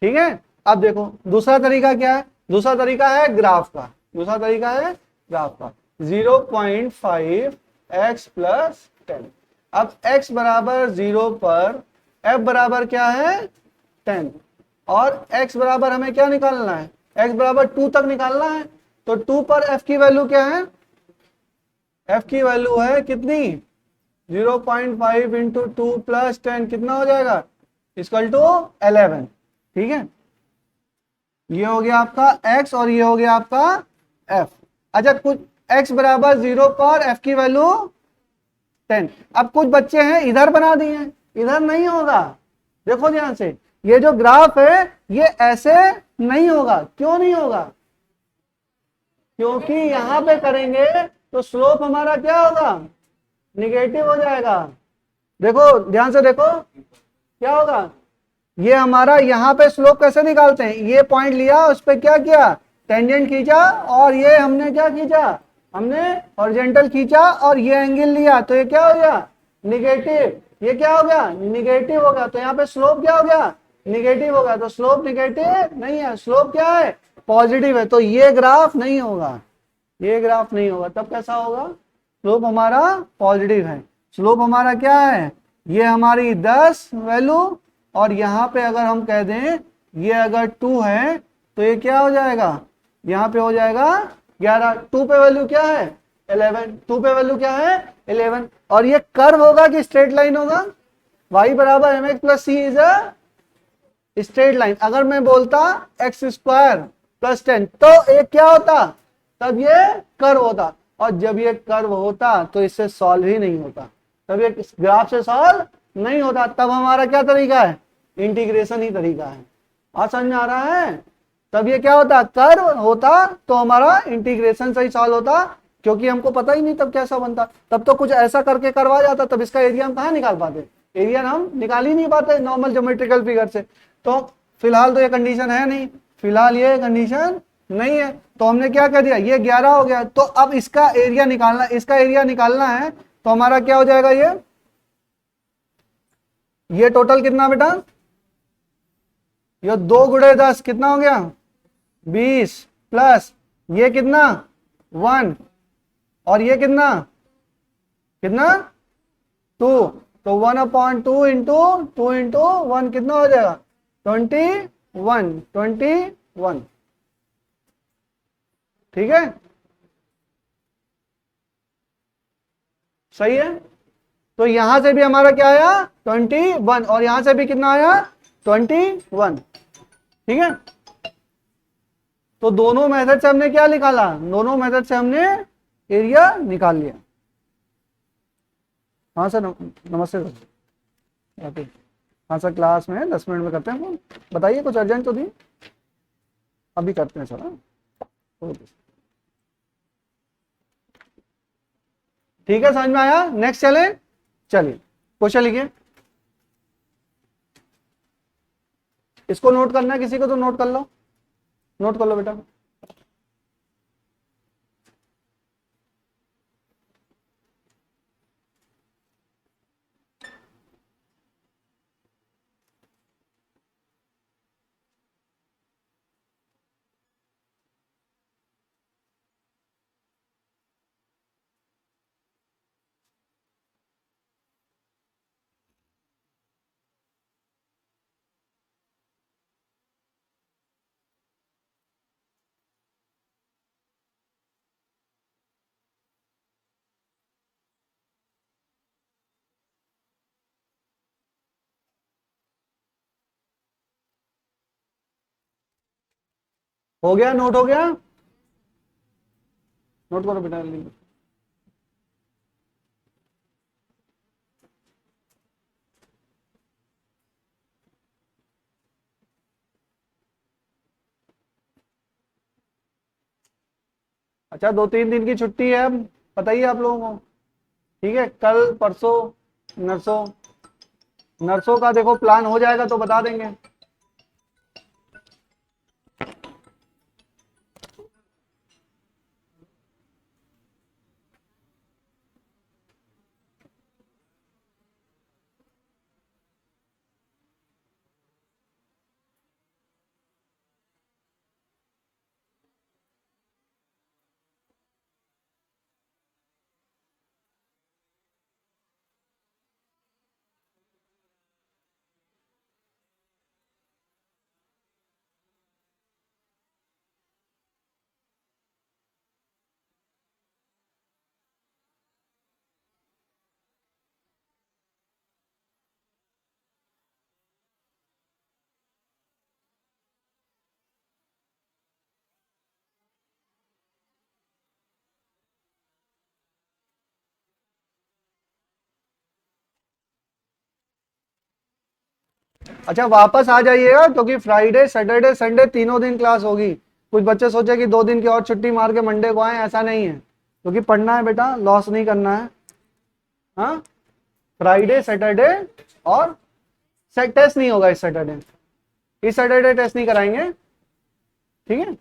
ठीक है। अब देखो दूसरा तरीका क्या है? दूसरा तरीका है ग्राफ का। दूसरा तरीका है ग्राफ का। 0.5x plus 10। अब x बराबर 0 पर f बराबर क्या है? 10। और x बराबर हमें क्या निकालना है? x बराबर 2 तक निकालना है। तो 2 पर f की वैल्यू क्या है? f की वैल्यू है कितनी? 0.5 इंटू 2 प्लस 10 कितना हो जाएगा? Equal to 11। ठीक है, ये हो गया आपका x और ये हो गया आपका f। अच्छा, कुछ x बराबर 0 पर f की वैल्यू 10। अब कुछ बच्चे हैं इधर बना दिए हैं, इधर नहीं होगा। देखो ध्यान से, ये जो ग्राफ है ये ऐसे नहीं होगा। क्यों नहीं होगा? क्योंकि यहां पे करेंगे तो स्लोप हमारा क्या होगा? निगेटिव हो जाएगा। देखो ध्यान से देखो क्या होगा। ये हमारा यहाँ पे स्लोप कैसे निकालते हैं? ये पॉइंट लिया, उस पर क्या किया? टेंजेंट खींचा, और ये हमने क्या खींचा? हमने हॉरिजॉन्टल खींचा, और ये एंगल लिया, तो ये क्या हो गया? निगेटिव। ये क्या हो गया? निगेटिव हो गया। तो यहाँ पे स्लोप क्या हो गया? निगेटिव हो गया। तो स्लोप निगेटिव नहीं है, स्लोप क्या है? पॉजिटिव है। तो ये ग्राफ नहीं होगा, ये ग्राफ नहीं होगा। तब कैसा होगा? स्लोप हमारा पॉजिटिव है। स्लोप हमारा क्या है? ये हमारी 10 वैल्यू, और यहाँ पे अगर हम कह दें ये अगर 2 है तो ये क्या हो जाएगा? यहाँ पे हो जाएगा 11। 2 पे वैल्यू क्या है? 11। 2 पे वैल्यू क्या है? 11। और ये कर्व होगा कि स्ट्रेट लाइन होगा? y बराबर mx plus C is a straight line. अगर मैं बोलता एक्स स्क्वायर प्लस 10 तो एक क्या होता? तब ये कर्व होता। और जब ये कर्व होता तो इससे सॉल्व ही नहीं होता, तब ये ग्राफ से सॉल्व नहीं होता। तब हमारा क्या तरीका है? इंटीग्रेशन ही तरीका है। आज समझ में आ रहा है? तब ये क्या होता? कर्व होता तो हमारा इंटीग्रेशन से ही सॉल्व होता, क्योंकि हमको पता ही नहीं तब कैसा बनता। तब तो कुछ ऐसा करके करवा जाता, तब इसका एरिया हम कहाँ निकाल पाते? एरिया हम निकाल ही नहीं पाते नॉर्मल ज्योमेट्रिकल फिगर से। तो फिलहाल तो ये कंडीशन है नहीं, फिलहाल ये कंडीशन नहीं है। तो हमने क्या कर दिया? ये 11 हो गया। तो अब इसका एरिया निकालना, इसका एरिया निकालना है, तो हमारा क्या हो जाएगा? ये टोटल कितना बेटा? ये 2 गुणे 10 कितना हो गया? 20 प्लस ये कितना? 1, और ये कितना? 2। तो 1/2 इंटू 2 इंटू 1 कितना हो जाएगा? 21, 21, ठीक है, सही है। तो यहां से भी हमारा क्या आया 21 और यहां से भी कितना आया 21, ठीक है। तो दोनों मेथड से हमने क्या निकाला, दोनों मेथड से हमने एरिया निकाल लिया। हाँ सर, नमस्ते सर। ओके, हाँ सर क्लास में 10 मिनट में करते हैं फोन। बताइए, कुछ अर्जेंट तो नहीं, अभी करते हैं सर। हाँ, ओके, ठीक है, समझ में आया। नेक्स्ट चले, चलिए क्वेश्चन लिखिए। इसको नोट करना है किसी को तो नोट कर लो, नोट कर लो बेटा। हो गया, नोट हो गया, नोट करो बेटा। अच्छा, 2-3 दिन की छुट्टी है, पता ही है आप लोगों को, ठीक है। कल परसों नरसों, नरसों का देखो प्लान हो जाएगा तो बता देंगे। अच्छा, वापस आ जाइएगा क्योंकि फ्राइडे सैटरडे संडे तीनों दिन क्लास होगी। कुछ बच्चे सोचे कि 2 दिन की और छुट्टी मार के मंडे को आए, ऐसा नहीं है, क्योंकि पढ़ना है बेटा, लॉस नहीं करना है। हाँ, फ्राइडे सैटरडे और टेस्ट नहीं होगा इस सैटरडे, इस सैटरडे टेस्ट नहीं कराएंगे, ठीक है,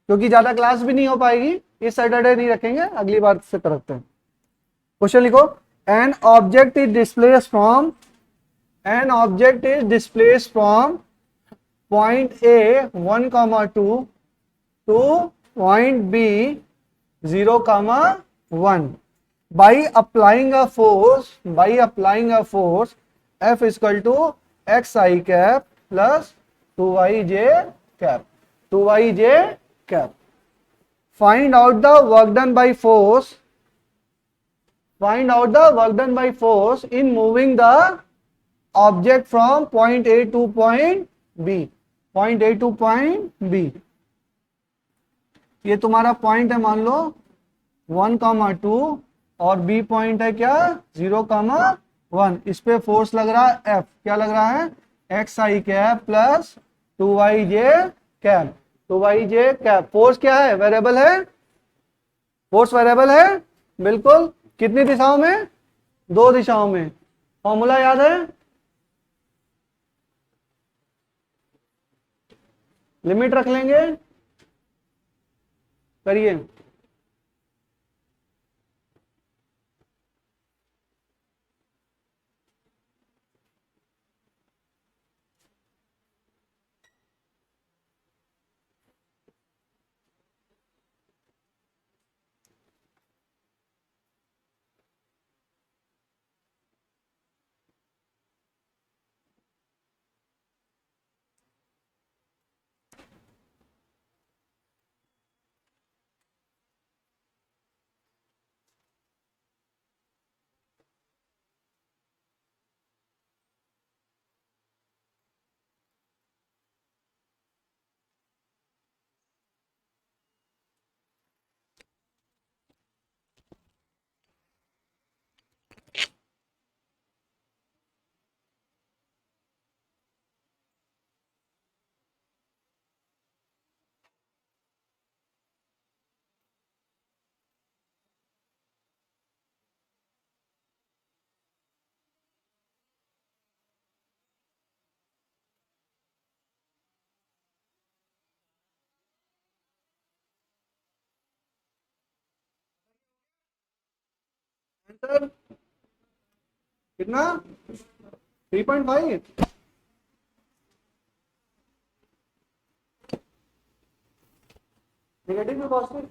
क्योंकि ज्यादा क्लास भी नहीं हो पाएगी। इस सैटरडे नहीं रखेंगे, अगली बार से रखते हैं। क्वेश्चन लिखो। An object is displace from, an object is displaced from point A 1, 2 to point B 0, 1 by applying a force, F is equal to xi cap plus 2yj cap, 2yj cap. Find out the work done by force, in moving the object from point A to point B, point A to point B. ये तुम्हारा पॉइंट है, मान लो 1, 2 और बी पॉइंट है क्या 0, 1। इस पे फोर्स लग रहा है एफ, क्या लग रहा है X I cap plus 2yj cap, 2yj cap. Force क्या है, वेरिएबल है, फोर्स वेरिएबल है, बिल्कुल। कितनी दिशाओं में, 2 दिशाओं में। फॉर्मूला याद है, लिमिट रख लेंगे, करिए। आंसर कितना 3.5। नेगेटिव में पॉजिटिव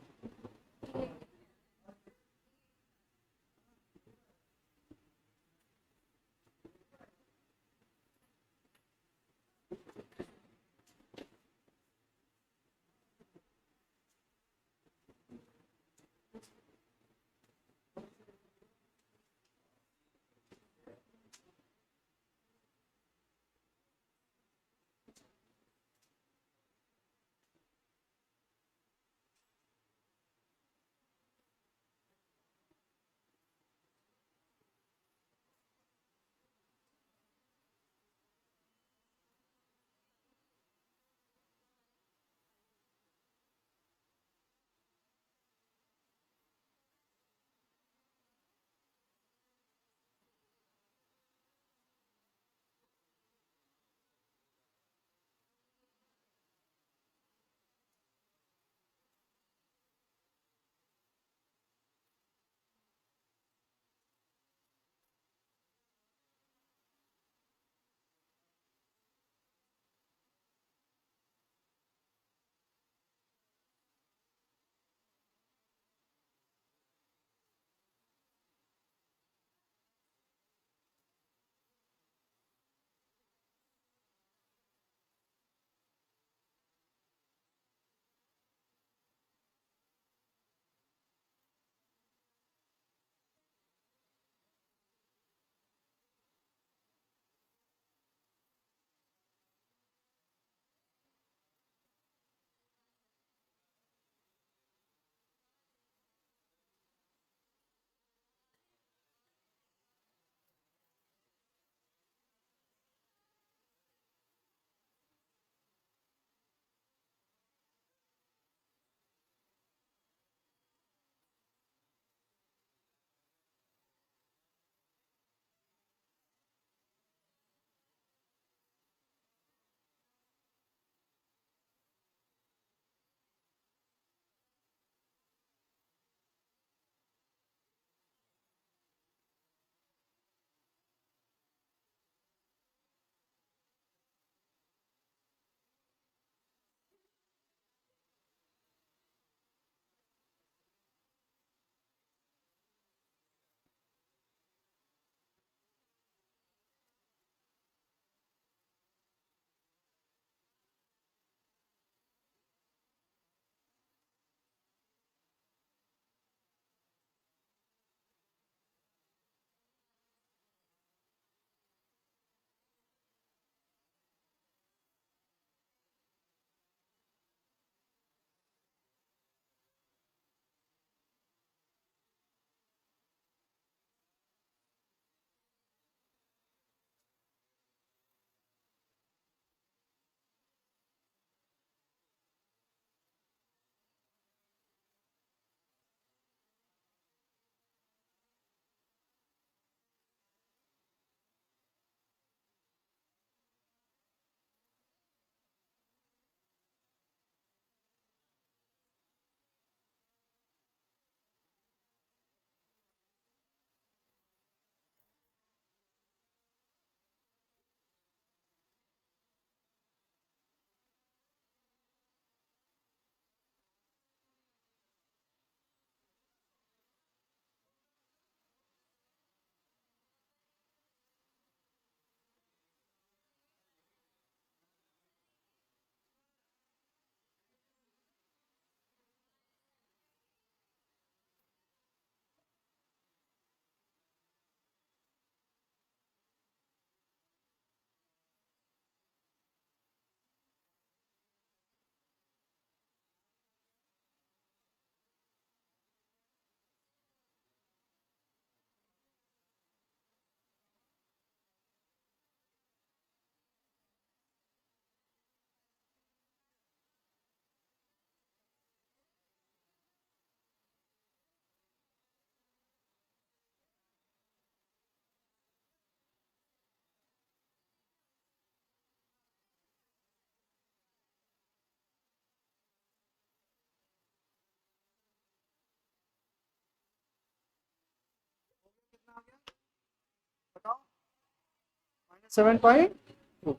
7.2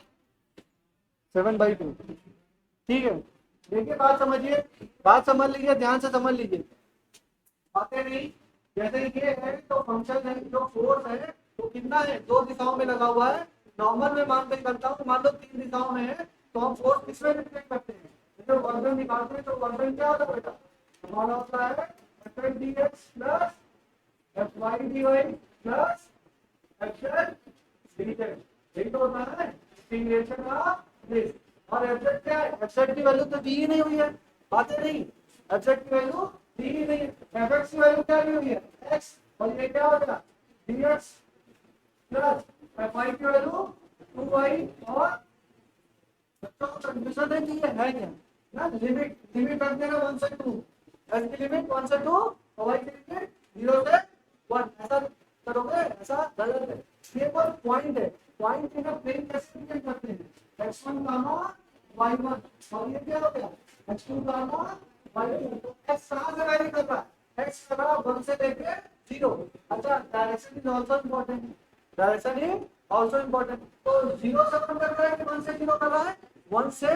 7/2। ठीक है, देखिए बात समझिए, बात समझ लीजिए, ध्यान से समझ लीजिए, बातें नहीं। जैसे ये है तो फंक्शन है, जो फोर्स है वो कितना है, दो दिशाओं में लगा हुआ है। नॉर्मल में मान के करता हूँ, मान लो तीन दिशाओं में है, तो हम फोर्स किसमें रिफ्लेक्ट करते हैं, जब वर्जन निकालते हैं तो वर्जन क्या होता है बेटा, हमारा होता है F(dx) plus Fy(dy) plus Fz(dz). यही तो होता है इंटीग्रेशन ऑफ दिस। और एफजेड क्या है, एफजेड की वैल्यू तो दी ही नहीं हुई है, बातें नहीं, एफजेड की वैल्यू दी ही नहीं है। एफएक्स की वैल्यू क्या दी हुई है, एक्स, और ये क्या हो गया डीएक्स प्लस एफआई की वैल्यू 2y। और बच्चों को कंफ्यूजन है कि ये है क्या ना, लिमिट लिमिट रख देना 1 से 2, x की लिमिट 1 से 2 और y की लिमिट 0 से 1, ऐसा करोगे, ऐसा गलत है। ये पर पॉइंट है, पॉइंट के ना प्लेन कैसे डिफाइन करते हैं, x1 गामा y1, और ये क्या हो गया x2 गामा y2। तो x कहां से वैरी कर रहा है, x कर रहा है 1 से लेके 0। अच्छा, direction is also important, direction is also important. तो 0 से 1 कर रहा है कि 1 से 0 कर रहा है, 1 से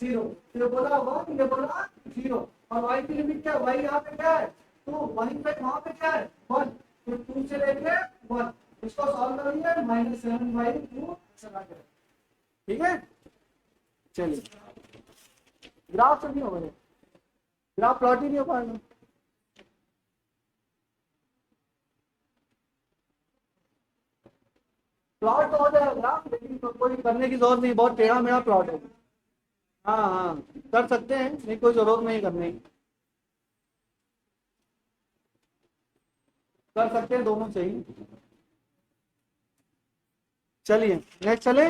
0। ये बोला 1, ये बोला 0, और y की लिमिट क्या है, y यहाँ पे क्या है 2, वहीं पे वहां पे क्या है 1, तो 2 से लेके 1। इसको सॉल्व करेंगे -7/2 ऐसा आ जाएगा। ठीक है, चलिए ग्राफ तो नहीं हो गया, ग्राफ प्लॉट ही नहीं हो पाएगा। प्लॉट तो हो जाएगा ग्राफ, लेकिन तो कोई करने की जरूरत नहीं, बहुत टेढ़ा मेढ़ा प्लॉट है। हाँ हाँ, कर सकते हैं, नहीं कोई जरूरत नहीं करने की, कर सकते हैं दोनों से ही। चलिए नेक्स्ट चले,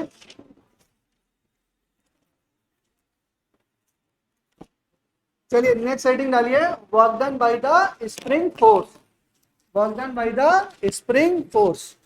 चलिए नेक्स्ट हेडिंग डालिए, work done by the spring force, work done by the spring force.